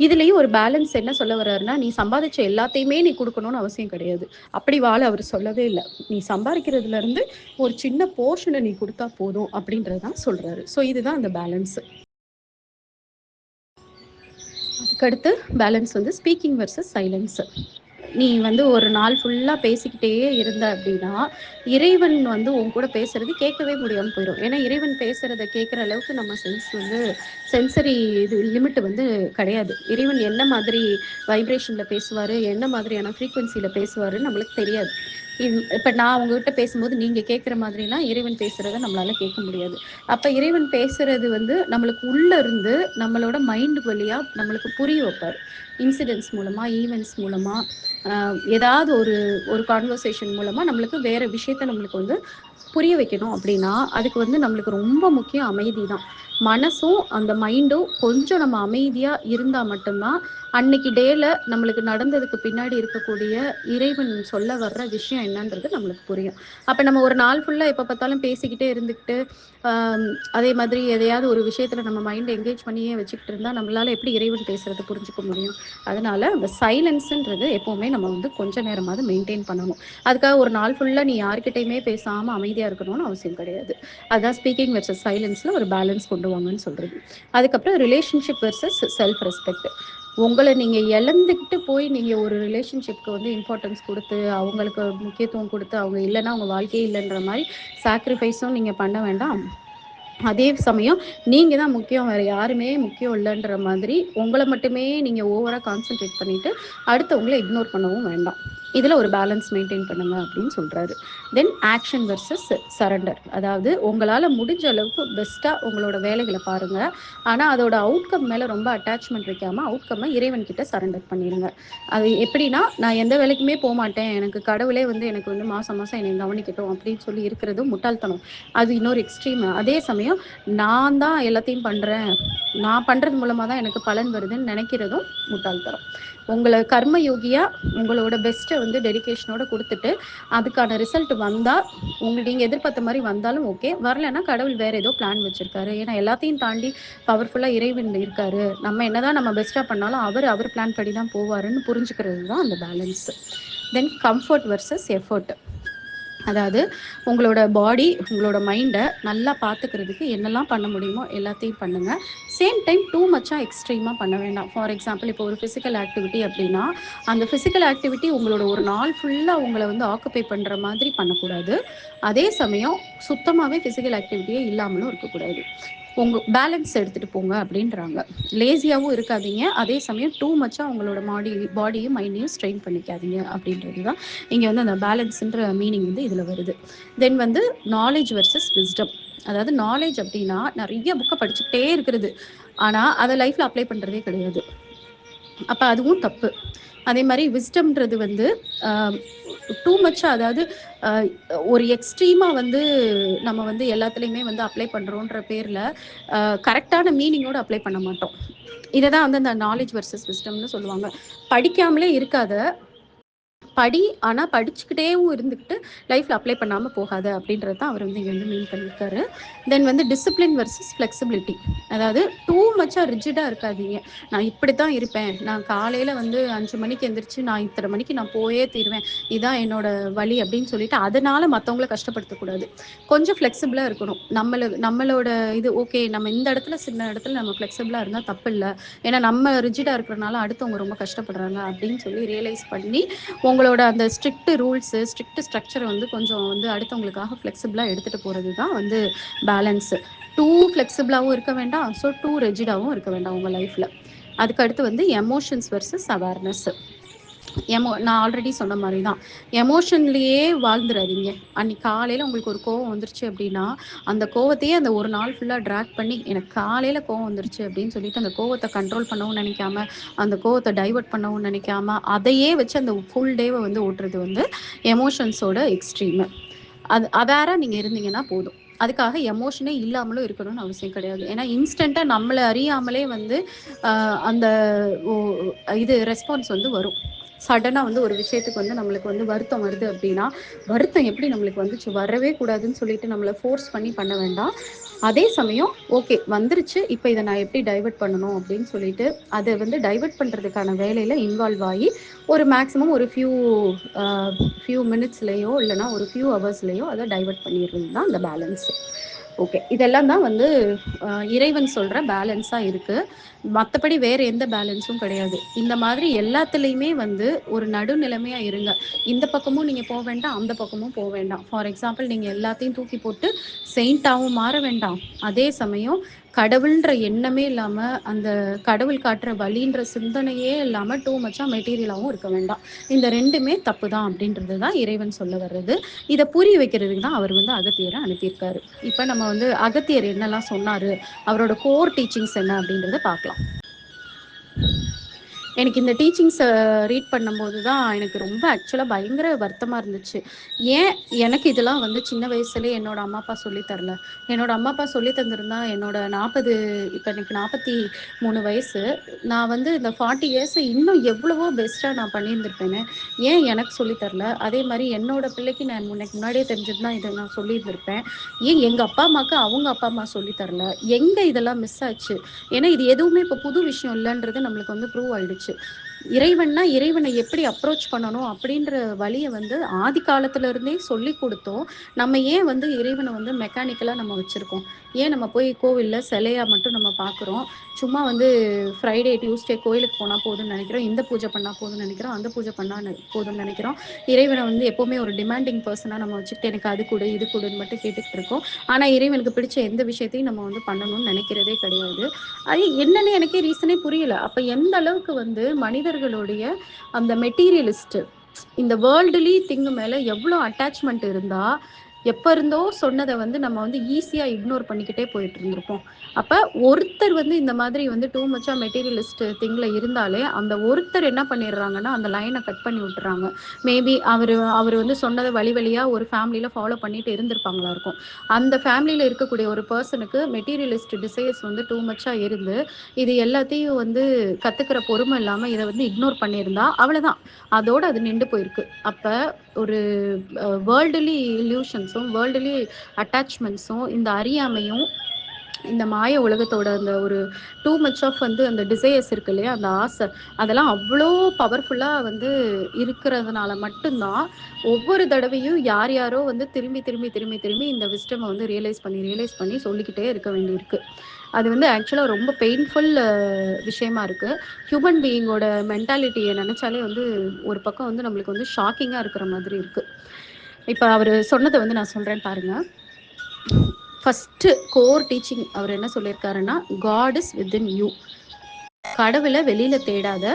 இதுலயும் ஒரு பேலன்ஸ் என்ன சொல்ல வர்றாருன்னா, நீ சம்பாதிச்ச எல்லாத்தையுமே நீ குடுக்கணும்னு அவசியம் கிடையாது. அப்படி வாழ அவரு சொல்லவே இல்ல. நீ சம்பாரிக்கிறதுல இருந்து ஒரு சின்ன போர்ஷன நீ குடுத்தா போதும் அப்படின்றது தான் சொல்றாரு. ஸோ இதுதான் அந்த பேலன்ஸ். அதுக்கடுத்து பேலன்ஸ் வந்து ஸ்பீக்கிங் வெர்சஸ் சைலன்ஸ். நீ வந்து ஒரு நாள் ஃபுல்லா பேசிக்கிட்டே இருந்த அப்படின்னா, இறைவன் வந்து உன் கூட பேசுறது கேட்கவே முடியாம போயிரும். ஏன்னா, இறைவன் பேசுறத கேட்கிற அளவுக்கு நம்ம சென்சரி இது லிமிட் வந்து கிடையாது. இறைவன் என்ன மாதிரி வைப்ரேஷன்ல பேசுவாரு, என்ன மாதிரியான ஃப்ரீக்வன்சில பேசுவாருன்னு நம்மளுக்கு தெரியாது. இப்ப நான் உங்ககிட்ட பேசும்போது நீங்க கேட்கிற மாதிரிலாம் இறைவன் பேசுறத நம்மளால கேட்க முடியாது. அப்ப இறைவன் பேசுறது வந்து நம்மளுக்கு உள்ள இருந்து நம்மளோட மைண்ட் வழியா நம்மளுக்கு புரிய வைப்பாரு. இன்சிடென்ட்ஸ் மூலமா, ஈவென்ட்ஸ் மூலமா, ஏதாவது ஒரு ஒரு கான்வர்சேஷன் மூலமா நம்மளுக்கு வேற விஷயத்த நம்மளுக்கு வந்து புரிய வைக்கணும் அப்படின்னா, அதுக்கு வந்து நம்மளுக்கு ரொம்ப முக்கியம் அமைதி தான். மனசும், அந்த மைண்டும் கொஞ்சம் நம்ம அமைதியா இருந்தா மட்டும்தான், அன்னைக்கு டேல நம்மளுக்கு நடந்ததுக்கு பின்னாடி இருக்கக்கூடிய இறைவன் சொல்ல வர்ற விஷயம் என்னன்றது நம்மளுக்கு புரியும். அப்ப நம்ம ஒரு நாள் ஃபுல்லா எப்ப பார்த்தாலும் பேசிக்கிட்டே இருந்துகிட்டு, ஆம், அதே மாதிரி எதையாவது ஒரு விஷயத்துல நம்ம மைண்ட் என்கேஜ் பண்ணியே வச்சுக்கிட்டு இருந்தா, நம்மளால எப்படி இறைவன் பேசுறத புரிஞ்சுக்க முடியும்? அதனால அந்த சைலன்ஸ்ன்றது எப்பவுமே நம்ம வந்து கொஞ்ச நேரமாவது மெயின்டெயின் பண்ணணும். அதுக்காக ஒரு நாள் ஃபுல்லா நீ யார்கிட்டயுமே பேசாம அமைதியா இருக்கணும்னு அவசியம் கிடையாது. அதான் ஸ்பீக்கிங் வெர்சஸ் சைலன்ஸ்ல ஒரு பேலன்ஸ் கொண்டு வாங்கன்னு சொல்றது. அதுக்கப்புறம் ரிலேஷன்ஷிப் வெர்சஸ் செல்ஃப் ரெஸ்பெக்ட். உங்கள நீங்க இழந்துகிட்டு போய் நீங்க ஒரு ரிலேஷன்ஷிப்க்கு வந்து இம்பார்ட்டன்ஸ் குடுத்து, அவங்களுக்கு முக்கியத்துவம் குடுத்து, அவங்க இல்லன்னா உங்க வாழ்க்கையே இல்லன்ற மாரி சாக்ரிஃபைஸும் நீங்க பண்ண வேண்டாம். அதே சமயம் நீங்க தான் முக்கியம், வேற யாருமே முக்கியம் இல்லன்ற மாதிரி உங்கள மட்டுமே நீங்க ஓவரா கான்சன்ட்ரேட் பண்ணிட்டு, அடுத்தவங்கள இக்னோர் பண்ணவும் வேண்டாம். இதுல ஒரு பேலன்ஸ் மெயின்டெயின் பண்ணுங்க அப்படின்னு சொல்றாரு. தென் ஆக்ஷன் வெர்சஸ் சரண்டர். அதாவது உங்களால முடிஞ்ச அளவுக்கு பெஸ்ட்டா உங்களோட வேலைகள பாருங்க. ஆனா அதோட அவுட்கம் மேல ரொம்ப அட்டாச்மெண்ட் வைக்காம, அவுட்கம்ம இறைவன் கிட்ட சரண்டர் பண்ணிருங்க. அது எப்படின்னா, நான் எந்த வேலைக்குமே போமாட்டேன். எனக்கு கடவுளே வந்து எனக்கு வந்து மாசம் மாசம் என்னைய கவனிக்கட்டும் அப்படின்னு சொல்லி இருக்கிறது முட்டாள்தனம். அது இன்னொரு எக்ஸ்ட்ரீம். அதே சமயம் நான் தான் எல்லாத்தையும் பண்றேன். நான் பண்றது மூலமா தான் எனக்கு பலன் வருதுன்னு நினைக்கிறதும் முட்டாள்தனம். உங்கள கர்ம யோகியா உங்களோட பெஸ்ட்ட வந்து டெடிகேஷனோட குடுத்துட்டு, அதுக்கான ரிசல்ட் வந்தா, நீங்க எதிர்பார்த்த மாரி வந்தாலும் ஓகே. வரலன்னா கடவுள் வேற ஏதோ பிளான் வச்சிருக்காரு. ஏன்னா எல்லாத்தையும் தாண்டி பவர்ஃபுல்லா இறைவன் இருக்காரு. நம்ம என்னதான் நம்ம பெஸ்ட்டா பண்ணாலும் அவர் பிளான் படி தான் போவாருன்னு புரிஞ்சுக்கிறது தான் அந்த பேலன்ஸ். தென் கம்ஃபர்ட் வெர்சஸ் எஃபோர்ட். அதாவது உங்களோட பாடி, உங்களோட மைண்டை நல்லா பார்த்துக்கிறதுக்கு என்னெல்லாம் பண்ண முடியுமோ எல்லாத்தையும் பண்ணுங்கள். சேம் டைம் டூ மச்சாக எக்ஸ்ட்ரீமாக பண்ண வேண்டாம். ஃபார் எக்ஸாம்பிள் இப்போ ஒரு ஃபிசிக்கல் ஆக்டிவிட்டி அப்படின்னா, அந்த ஃபிசிக்கல் ஆக்டிவிட்டி உங்களோட ஒரு நாள் ஃபுல்லாக உங்களை வந்து ஆக்குப்பை பண்ணுற மாதிரி பண்ணக்கூடாது. அதே சமயம் சுத்தமாகவே ஃபிசிக்கல் ஆக்டிவிட்டியே இல்லாமலும் இருக்கக்கூடாது. உங்கள் பேலன்ஸ் எடுத்துகிட்டு போங்க அப்படின்றாங்க. லேசியாகவும் இருக்காதீங்க, அதே சமயம் டூ மச்சாக உங்களோட பாடியும் மைண்டையும் ஸ்ட்ரெயின் பண்ணிக்காதீங்க அப்படின்றது தான் இங்கே வந்து அந்த பேலன்ஸுன்ற மீனிங் வந்து இதில் வருது. தென் வந்து நாலேஜ் வெர்சஸ் விஸ்டம். அதாவது நாலேஜ் அப்படின்னா நிறைய புக்கை படிச்சுக்கிட்டே இருக்கிறது, ஆனால் அதை லைஃப்பில் அப்ளை பண்ணுறதே கிடையாது. அப்போ அதுவும் தப்பு. அதே மாதிரி விஸ்டம்ன்றது வந்து டூ மச்சாக, அதாவது ஒரு எக்ஸ்ட்ரீமாக வந்து நம்ம வந்து எல்லாத்துலேயுமே வந்து அப்ளை பண்ணுறோன்ற பேரில் கரெக்டான மீனிங்கோடு அப்ளை பண்ண மாட்டோம். இதை தான் வந்து அந்த நாலேஜ் வெர்சஸ் விஸ்டம்னு சொல்லுவாங்க. படிக்காமலே இருக்காத, படி, ஆனால் படிச்சுக்கிட்டேவும் இருந்துக்கிட்டு லைஃப்பில் அப்ளை பண்ணாமல் போகாது அப்படின்றது தான் அவர் வந்து இங்கே வந்து மீன் பண்ணியிருக்காரு. தென் வந்து டிசிப்ளின் வர்சஸ் ஃப்ளெக்சிபிலிட்டி. அதாவது டூ மச்சாக ரிஜிடாக இருக்காதீங்க. நான் இப்படி தான் இருப்பேன், நான் காலையில் வந்து 5 மணிக்கு எந்திரிச்சு நான் இத்தனை மணிக்கு நான் போயே தீருவேன், இதுதான் என்னோட வழி அப்படின்னு சொல்லிட்டு அதனால் மற்றவங்கள கஷ்டப்படுத்தக்கூடாது. கொஞ்சம் ஃப்ளெக்சிபிளாக இருக்கணும். நம்மளோட இது ஓகே, நம்ம இந்த இடத்துல சின்ன இடத்துல நம்ம ஃப்ளெக்சிபிளாக இருந்தால் தப்பு இல்லை, ஏன்னா நம்ம ரிஜிடாக இருக்கிறனால அடுத்தவங்க ரொம்ப கஷ்டப்படுறாங்க அப்படின்னு சொல்லி ரியலைஸ் பண்ணி உங்களோட அந்த ஸ்ட்ரிக்ட் ரூல்ஸு, ஸ்ட்ரிக்ட் ஸ்ட்ரக்சரை வந்து கொஞ்சம் வந்து அடுத்தவங்களுக்காக ஃப்ளெக்சிபிளாக எடுத்துகிட்டு போகிறது தான் வந்து பேலன்ஸு. டூ ஃப்ளெக்சிபிளாகவும் இருக்க வேண்டாம், ஸோ டூ ரெஜிடாகவும் இருக்க வேண்டாம் உங்கள் லைஃப்பில். அதுக்கடுத்து வந்து எமோஷன்ஸ் வெர்சஸ் அவேர்னஸ். நான் ஆல்ரெடி சொன்ன மாதிரி தான், எமோஷன்லேயே வாழ்ந்துடாதீங்க. அன்றைக்கி காலையில் உங்களுக்கு ஒரு கோவம் வந்துருச்சு அப்படின்னா, அந்த கோவத்தையே அந்த ஒரு நாள் ஃபுல்லாக ட்ராக் பண்ணி எனக்கு காலையில் கோவம் வந்துருச்சு அப்படின்னு சொல்லிட்டு அந்த கோவத்தை கண்ட்ரோல் பண்ணவும் நினைக்காம, அந்த கோவத்தை டைவர்ட் பண்ணவும் நினைக்காம, அதையே வச்சு அந்த ஃபுல் டேவை வந்து ஓட்டுறது வந்து எமோஷன்ஸோட எக்ஸ்ட்ரீமு. அவேராக நீங்கள் இருந்தீங்கன்னா போதும். அதுக்காக எமோஷனே இல்லாமலும் இருக்கணும்னு அவசியம் கிடையாது. ஏன்னா இன்ஸ்டண்ட்டாக நம்மளை அறியாமலே வந்து அந்த இது ரெஸ்பான்ஸ் வந்து வரும். சடனாக வந்து ஒரு விஷயத்துக்கு வந்து நம்மளுக்கு வந்து வருத்தம் வருது அப்படின்னா, வருத்தம் எப்படி நம்மளுக்கு வந்துச்சு, வரவே கூடாதுன்னு சொல்லிட்டு நம்மளை ஃபோர்ஸ் பண்ணி பண்ண வேண்டாம். அதே சமயம் ஓகே வந்துருச்சு, இப்போ இதை நான் எப்படி டைவர்ட் பண்ணணும் அப்படின்னு சொல்லிட்டு அதை வந்து டைவர்ட் பண்ணுறதுக்கான வேலையில் இன்வால்வ் ஆகி ஒரு மேக்ஸிமம் ஒரு ஃபியூ மினிட்ஸ்லேயோ இல்லைனா ஒரு ஃபியூ ஹவர்ஸ்லேயோ அதை டைவர்ட் பண்ணிடுறது தான் அந்த பேலன்ஸ். ஓகே, இதெல்லாம் தான் வந்து இறைவன் சொல்கிற பேலன்ஸாக இருக்குது. மற்றபடி வேறு எந்த பேலன்ஸும் கிடையாது. இந்த மாதிரி எல்லாத்துலேயுமே வந்து ஒரு நடுநிலைமையாக இருங்க. இந்த பக்கமும் நீங்கள் போக வேண்டாம், அந்த பக்கமும் போக வேண்டாம். ஃபார் எக்ஸாம்பிள் நீங்கள் எல்லாத்தையும் தூக்கி போட்டு செயின்ட்டாகவும் மாற வேண்டாம், அதே சமயம் கடவுள்ன்ற எண்ணமே இல்லாமல் அந்த கடவுள் காட்டுற வழின்ற சிந்தனையே இல்லாமல் டூ மச்சாக மெட்டீரியலாகவும் இருக்க வேண்டாம். இந்த ரெண்டுமே தப்பு தான் அப்படின்றது தான் இறைவன் சொல்ல வர்றது. இதை புரிய வைக்கிறதுக்கு தான் அவர் வந்து அகத்தியரை அனுப்பியிருக்காரு. இப்போ நம்ம வந்து அகத்தியர் என்னெல்லாம் சொன்னார், அவரோட கோர் டீச்சிங்ஸ் என்ன அப்படின்றத பார்க்கலாம். எனக்கு இந்த டீச்சிங்ஸை ரீட் பண்ணும்போது தான் எனக்கு ரொம்ப ஆக்சுவலாக பயங்கர வருத்தமாக இருந்துச்சு. ஏன் எனக்கு இதெல்லாம் வந்து சின்ன வயசுலேயே என்னோடய அம்மா அப்பா சொல்லி தரல. என்னோடய அம்மா அப்பா சொல்லி தந்திருந்தா என்னோட 40, இப்போ எனக்கு 43 வயசு, நான் வந்து இந்த 40 இயர்ஸை இன்னும் எவ்வளவோ பெஸ்ட்டாக நான் பண்ணியிருந்திருப்பேனே. ஏன் எனக்கு சொல்லி தரல? அதே மாதிரி என்னோட பிள்ளைக்கு நான் எனக்கு முன்னாடியே தெரிஞ்சிருந்தா இதை நான் சொல்லியிருந்திருப்பேன். ஏன் எங்கள் அப்பா அம்மாவுக்கு அவங்க அப்பா அம்மா சொல்லி தரல? எங்கே இதெல்லாம் மிஸ் ஆச்சு? ஏன்னா இது எதுவுமே இப்போ புது விஷயம் இல்லைன்றது நம்மளுக்கு வந்து ப்ரூவ் ஆயிடுச்சு. இறைவன்னா இறைவனை எப்படி அப்ரோச் பண்ணணும் அப்படின்ற வழியை வந்து ஆதி காலத்துல இருந்தே சொல்லி கொடுத்தோம். நம்ம ஏன் வந்து இறைவனை வந்து மெக்கானிக்கலா நம்ம வச்சிருக்கோம்? ஏன் நம்ம போய் கோவில்ல சிலையா மட்டும் நம்ம பார்க்குறோம்? சும்மா வந்து ஃப்ரைடே டியூஸ்டே கோயிலுக்கு போனால் போதும்னு நினைக்கிறோம், இந்த பூஜை பண்ணால் போதும்னு நினைக்கிறோம், அந்த பூஜை பண்ணால் போதும்னு நினைக்கிறோம். இறைவனை வந்து எப்போவுமே ஒரு டிமாண்டிங் பர்சனாக நம்ம வச்சுக்கிட்டு எனக்கு அது கொடு இது கொடுன்னு மட்டும் கேட்டுக்கிட்டு இருக்கோம். ஆனால் இறைவனுக்கு பிடிச்ச எந்த விஷயத்தையும் நம்ம வந்து பண்ணணும்னு நினைக்கிறதே கிடையாது. அது என்னன்னு எனக்கே ரீசனே புரியல. அப்போ எந்த அளவுக்கு வந்து மனிதர்களுடைய அந்த மெட்டீரியலிஸ்ட், இந்த வேர்ல்டுலி திங்கு மேலே எவ்வளோ அட்டாச்மெண்ட் இருந்தால் எப்போ இருந்தோ சொன்னதை வந்து நம்ம வந்து ஈஸியாக இக்னோர் பண்ணிக்கிட்டே போயிட்டு இருந்திருப்போம். அப்போ ஒருத்தர் வந்து இந்த மாதிரி வந்து டூ மச்சாக மெட்டீரியலிஸ்ட் திங்கில் இருந்தாலே அந்த ஒருத்தர் என்ன பண்ணிடுறாங்கன்னா அந்த லைனை கட் பண்ணி விட்டுறாங்க. மேபி அவர் வந்து சொன்னதை வழி வழியாக ஒரு ஃபேமிலியில் ஃபாலோ பண்ணிட்டு இருந்திருப்பாங்களா இருக்கும். அந்த ஃபேமிலியில் இருக்கக்கூடிய ஒரு பர்சனுக்கு மெட்டீரியலிஸ்ட் டிசைர்ஸ் வந்து டூ மச்சாக இருந்து இது எல்லாத்தையும் வந்து கற்றுக்கிற பொறுமை இல்லாமல் இதை வந்து இக்னோர் பண்ணியிருந்தா அவ்வளோதான், அதோடு அது நின்று போயிருக்கு. அப்போ ஒரு வேர்ல்டுலி இல்யூஷன்ஸும் வேர்ல்டுலி அட்டாச்மெண்ட்ஸும் இந்த அறியாமையும் இந்த மாய உலகத்தோட அந்த ஒரு டூ மச் ஆஃப் வந்து அந்த டிசையர்ஸ் இருக்கு இல்லையா, அந்த ஆசை, அதெல்லாம் அவ்வளோ பவர்ஃபுல்லாக வந்து இருக்கிறதுனால மட்டும்தான் ஒவ்வொரு தடவையும் யார் யாரோ வந்து திரும்பி திரும்பி திரும்பி திரும்பி இந்த விஸ்டமை வந்து ரியலைஸ் பண்ணி சொல்லிக்கிட்டே இருக்க வேண்டியிருக்கு. அது வந்து ஆக்சுவலாக ரொம்ப பெயின்ஃபுல் விஷயமா இருக்குது. ஹியூமன் பீயிங்கோட மென்டாலிட்டியை நினச்சாலே வந்து ஒரு பக்கம் வந்து நம்மளுக்கு வந்து ஷாக்கிங்காக இருக்கிற மாதிரி இருக்குது. இப்போ அவர் சொன்னதை வந்து நான் சொல்கிறேன் பாருங்கள். ஃபஸ்ட்டு கோர் டீச்சிங் அவர் என்ன சொல்லியிருக்காருன்னா, காட் இஸ் வித்தின் யூ. கடவுளை வெளியில் தேடாத,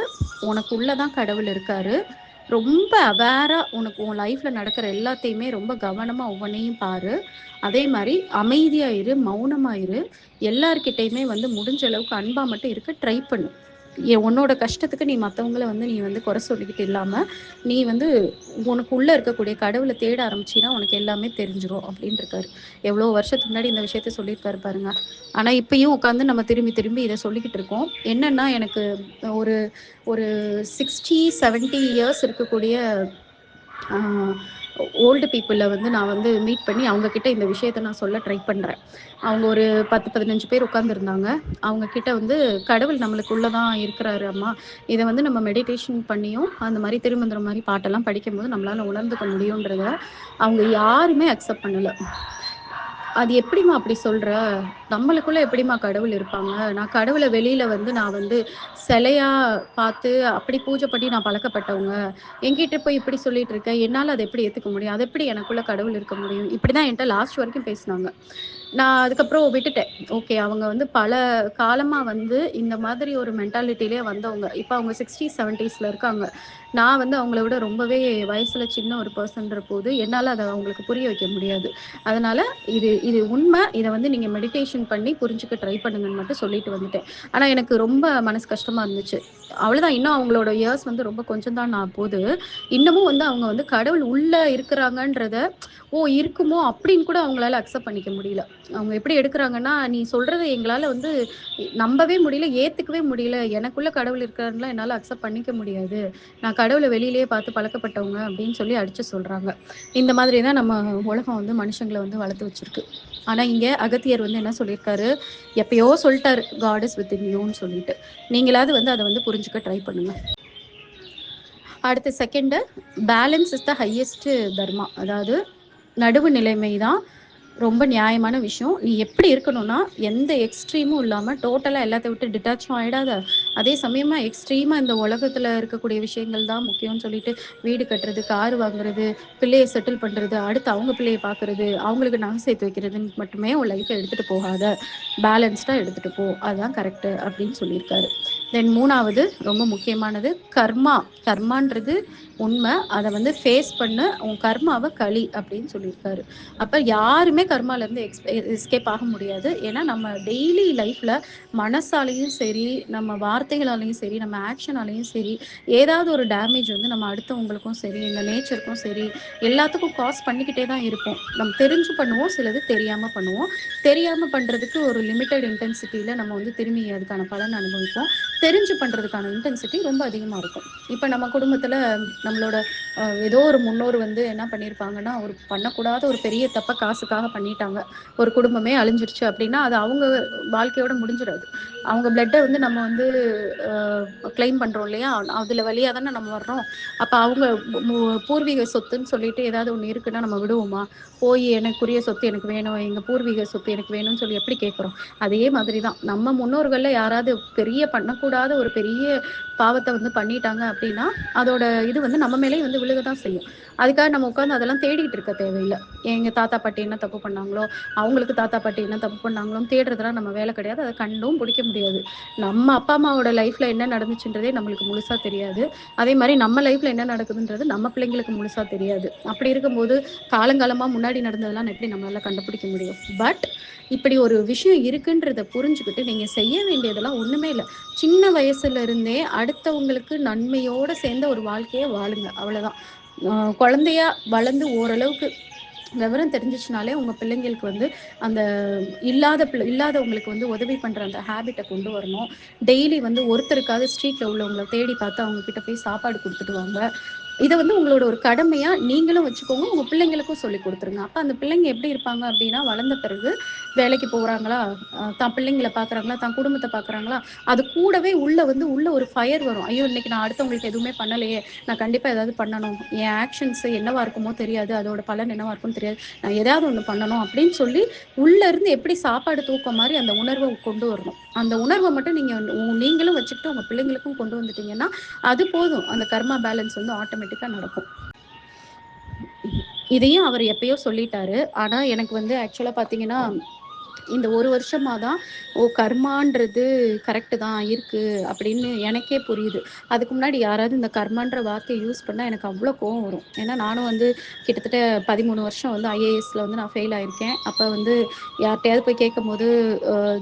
உனக்குள்ளதான் கடவுள் இருக்காரு. ரொம்ப அவேராக உனக்கு உன் லைஃப்பில் நடக்கிற எல்லாத்தையுமே ரொம்ப கவனமாக ஒவ்வொன்றையும் பாரு. அதே மாதிரி அமைதியாக இரு, மௌனமாக இரு. எல்லார்கிட்டையுமே வந்து முடிஞ்ச அளவுக்கு அன்பாக மட்டும் இருக்க ட்ரை பண்ணு. உன்னோட கஷ்டத்துக்கு நீ மற்றவங்கள வந்து நீ வந்து குறை சொல்லிக்கிட்டு இல்லாமல், நீ வந்து உனக்கு உள்ளே இருக்கக்கூடிய கடவுளை தேட ஆரம்பிச்சின்னா உனக்கு எல்லாமே தெரிஞ்சிடும் அப்படின்னு இருக்காரு. எவ்வளோ வருஷத்துக்கு முன்னாடி இந்த விஷயத்த சொல்லியிருக்காரு பாருங்க. ஆனால் இப்பயும் உட்காந்து நம்ம திரும்பி திரும்பி இதை சொல்லிக்கிட்டு இருக்கோம். என்னன்னா, எனக்கு ஒரு ஒரு 60-70 இயர்ஸ் இருக்கக்கூடிய ஓல்டு பீப்புளை வந்து நான் வந்து மீட் பண்ணி அவங்கக்கிட்ட இந்த விஷயத்த நான் சொல்ல ட்ரை பண்ணுறேன். அவங்க ஒரு 10-15 பேர் உட்காந்துருந்தாங்க. அவங்கக்கிட்ட வந்து கடவுள் நம்மளுக்குள்ளே தான் இருக்கிறாரு அம்மா, இதை வந்து நம்ம மெடிடேஷன் பண்ணியும் அந்த மாதிரி திருமந்திர மாதிரி பாட்டெல்லாம் படிக்கும்போது நம்மளால் உணர்ந்துக்க முடியுன்றத அவங்க யாருமே அக்செப்ட் பண்ணலை. அது எப்படிம்மா அப்படி சொல்கிற, நம்மளுக்குள்ளே எப்படிம்மா கடவுள் இருப்பாங்க, நான் கடவுளை வெளியில் வந்து நான் வந்து சிலையா பார்த்து அப்படி பூஜை பண்ணி நான் பழக்கப்பட்டவங்க, என்கிட்ட போய் இப்படி சொல்லிட்டு இருக்கேன், என்னால் அதை எப்படி ஏற்றுக்க முடியும், அது எப்படி எனக்குள்ளே கடவுள் இருக்க முடியும், இப்படி தான் என்கிட்ட லாஸ்ட் வரைக்கும் பேசினாங்க. நான் அதுக்கப்புறம் விட்டுட்டேன். ஓகே, அவங்க வந்து பல காலமாக வந்து இந்த மாதிரி ஒரு மென்டாலிட்டிலே வந்தவங்க. இப்போ அவங்க 60-70ஸில் இருக்காங்க. நான் வந்து அவங்கள விட ரொம்பவே வயசில் சின்ன ஒரு பர்சன்ற போது என்னால் அதை அவங்களுக்கு புரிய வைக்க முடியாது. அதனால் இது இது உண்மை, இதை வந்து நீங்கள் மெடிடேஷன் பண்ணி புரிஞ்சுக்க ட்ரை பண்ணுங்கன்னு மட்டும் சொல்லிட்டு வந்துட்டேன். ஆனால் எனக்கு ரொம்ப மனசு கஷ்டமாக இருந்துச்சு. அவ்வளோதான், இன்னும் அவங்களோட இயர்ஸ் வந்து ரொம்ப கொஞ்சம் தான் நான் போது, இன்னமும் வந்து அவங்க வந்து கடவுள் உள்ளே இருக்கிறாங்கன்றத, ஓ இருக்குமோ அப்படின்னு கூட அவங்களால அக்செப்ட் பண்ணிக்க முடியல. அவங்க எப்படி எடுக்கிறாங்கன்னா, நீ சொல்கிறத எங்களால் வந்து நம்பவே முடியல, ஏற்றுக்கவே முடியல, எனக்குள்ளே கடவுள் இருக்கிறாங்களா என்னால் அக்செப்ட் பண்ணிக்க முடியாது, நான் கடவுளை வெளியிலேயே பார்த்து பழக்கப்பட்டவங்க அப்படின்னு சொல்லி அடித்து சொல்கிறாங்க. இந்த மாதிரி தான் நம்ம உலகம் வந்து மனுஷங்களை வந்து வளர்த்து வச்சிருக்கு. ஆனால் இங்கே அகத்தியர் வந்து என்ன சொல்லியிருக்காரு, எப்பயோ சொல்லிட்டாரு காட் இஸ் வித் இன் யூன்னு சொல்லிட்டு. நீங்களாவது வந்து அதை வந்து புரிஞ்சுக்க ட்ரை பண்ணுங்க. அடுத்து second, balance is the highest dharma. அதாவது நடுவு நிலைமை தான் ரொம்ப நியாயமான விஷயம். நீ எப்படி இருக்கணும்னா, எந்த எக்ஸ்ட்ரீமும் இல்லாமல் டோட்டலாக எல்லாத்தை விட்டு டிட்டாச்சும் ஆகிடாத, அதே சமயமாக எக்ஸ்ட்ரீமாக இந்த உலகத்தில் இருக்கக்கூடிய விஷயங்கள் தான் முக்கியம்னு சொல்லிட்டு வீடு கட்டுறது, கார் வாங்குறது, பிள்ளையை செட்டில் பண்ணுறது, அடுத்து அவங்க பிள்ளையை பார்க்குறது, அவங்களுக்கு நகை சேர்த்து வைக்கிறதுன்னு மட்டுமே உன் லைஃப்பை எடுத்துகிட்டு போகாத, பேலன்ஸ்டாக எடுத்துகிட்டு போ, அதுதான் கரெக்டு அப்படின்னு சொல்லியிருக்காரு. தென் மூணாவது ரொம்ப முக்கியமானது கர்மா. கர்மான்றது உண்மை, அதை வந்து ஃபேஸ் பண்ண, உன் கர்மாவை களி அப்படின்னு சொல்லியிருக்காரு. அப்போ யாருமே கர்மாலேருந்து எஸ்கேப் ஆக முடியாது. ஏன்னா நம்ம டெய்லி லைஃப்பில் மனசாலையும் சரி, நம்ம வார்த்தைகளாலையும் சரி, நம்ம ஆக்ஷனாலையும் சரி, ஏதாவது ஒரு டேமேஜ் வந்து நம்ம அடுத்தவங்களுக்கும் சரி, இந்த நேச்சருக்கும் சரி, எல்லாத்துக்கும் காஸ் பண்ணிக்கிட்டே தான் இருப்போம். நம்ம தெரிஞ்சு பண்ணுவோம், சிலது தெரியாமல் பண்ணுவோம். தெரியாமல் பண்ணுறதுக்கு ஒரு லிமிட்டட் இன்டென்சிட்டியில் நம்ம வந்து திரும்பி அதுக்கான பலன் அனுபவிப்போம். தெரிஞ்சு பண்ணுறதுக்கான இன்டென்சிட்டி ரொம்ப அதிகமாக இருக்கும். இப்போ நம்ம குடும்பத்தில் நம்மளோட ஏதோ ஒரு முன்னோர் வந்து என்ன பண்ணியிருப்பாங்கன்னா, ஒரு பண்ணக்கூடாத ஒரு பெரிய தப்பை காசுக்காக பண்ணிட்டாங்க, ஒரு குடும்பமே அழிஞ்சிருச்சு அப்படின்னா, அது அவங்க வாழ்க்கையோட முடிஞ்சிடாது. அவங்க பிளட்டை வந்து நம்ம வந்து கிளைம் பண்ணுறோம் இல்லையா, அதில் வழியாக தானே நம்ம வர்றோம். அப்போ அவங்க பூர்வீக சொத்துன்னு சொல்லிட்டு ஏதாவது ஒன்று இருக்குன்னா நம்ம விடுவோமா? போய் எனக்குரிய சொத்து எனக்கு வேணும், எங்கள் பூர்வீக சொத்து எனக்கு வேணும்னு சொல்லி எப்படி கேட்குறோம்? அதே மாதிரி தான் நம்ம முன்னோர்களில் யாராவது பெரிய பண்ணக்கூடாத ஒரு பெரிய பாவத்தை வந்து பண்ணிட்டாங்க அப்படின்னா, அதோட இது வந்து நம்ம மேலேயும் வந்து விழுக தான் செய்யும். அதுக்காக நம்ம உட்காந்து அதெல்லாம் தேடிட்டு இருக்க தேவையில்லை. எங்கள் தாத்தா பாட்டி என்ன தப்பு பண்ணாங்களோ, அவங்களுக்கு தாத்தா பாட்டி என்ன தப்பு பண்ணாங்களோன்னு தேடுறதுலாம் நம்ம வேலை கிடையாது. அதை கண்டும் பிடிக்க முடியாது. நம்ம அப்பா அம்மாவோட லைஃப்பில் என்ன நடந்துச்சுன்றதே நம்மளுக்கு முழுசாக தெரியாது. அதே மாதிரி நம்ம லைஃப்பில் என்ன நடக்குதுன்றது நம்ம பிள்ளைங்களுக்கு முழுசாக தெரியாது. அப்படி இருக்கும்போது காலங்காலமாக முன்னாடி நடந்ததெல்லாம் எப்படி நம்மளால் கண்டுபிடிக்க முடியும்? பட் இப்படி ஒரு விஷயம் இருக்குன்றத புரிஞ்சுக்கிட்டு நீங்கள் செய்ய வேண்டியதெல்லாம் ஒன்றுமே இல்லை. சின்ன வயசுல இருந்தே அடுத்தவங்களுக்கு நன்மையோடு சேர்ந்த ஒரு வாழ்க்கையை வாழுங்க, அவ்வளோதான். குழந்தையா வளர்ந்து ஓரளவுக்கு விவரம் தெரிஞ்சிச்சுனாலே உங்கள் பிள்ளைங்களுக்கு வந்து அந்த இல்லாதவங்களுக்கு வந்து உதவி பண்ணுற அந்த ஹேபிட்டை கொண்டு வரணும். டெய்லி வந்து ஒருத்தருக்காவது ஸ்ட்ரீட்டில் உள்ளவங்களை தேடி பார்த்து அவங்க கிட்ட போய் சாப்பாடு கொடுத்துட்டு வாங்க. இதை வந்து உங்களோட ஒரு கடமையா நீங்களும் வச்சுக்கோங்க, உங்க பிள்ளைங்களுக்கும் சொல்லி கொடுத்துருங்க. அப்ப அந்த பிள்ளைங்க எப்படி இருப்பாங்க அப்படின்னா, வளர்ந்த பிறகு வேலைக்கு போறாங்களா, தான் பிள்ளைங்களை பாக்குறாங்களா, தான் குடும்பத்தை பாக்குறாங்களா, அது கூடவே உள்ள ஒரு ஃபயர் வரும். ஐயோ, இன்னைக்கு நான் அடுத்தவங்களுக்கு எதுவுமே பண்ணலையே, நான் கண்டிப்பா ஏதாவது பண்ணணும், என் ஆக்ஷன்ஸ் என்னவா இருக்குமோ தெரியாது, அதோட பலன் என்னவா இருக்கும்னு தெரியாது, நான் ஏதாவது ஒண்ணு பண்ணணும் அப்படின்னு சொல்லி உள்ள இருந்து எப்படி சாப்பாடு தூக்கம் மாதிரி அந்த உணர்வை கொண்டு வரணும். அந்த உணர்வை மட்டும் நீங்களும் வச்சுக்கிட்டு உங்க பிள்ளைங்களுக்கும் கொண்டு வந்துட்டீங்கன்னா அது போதும். அந்த கர்மா பேலன்ஸ் வந்து ஆட்டோமேட்டிக்கா நடக்கும். இதையும் அவர் எப்பயோ சொல்லிட்டாரு. ஆனா எனக்கு வந்து ஆக்சுவலா பாத்தீங்கன்னா இந்த ஒரு வருஷமா தான் கர்மான்றது கரெக்டு தான் இருக்கு அப்படின்னு எனக்கே புரியுது. அதுக்கு முன்னாடி யாராவது இந்த கர்மான்ற வார்த்தையை யூஸ் பண்ணா எனக்கு அவ்வளோ கோவம் வரும். ஏன்னா நானும் வந்து கிட்டத்தட்ட 13 வருஷம் வந்து ஐஏஎஸ்ல வந்து நான் ஃபெயில் ஆயிருக்கேன். அப்போ வந்து யார்கிட்டயாவது போய் கேட்கும்போது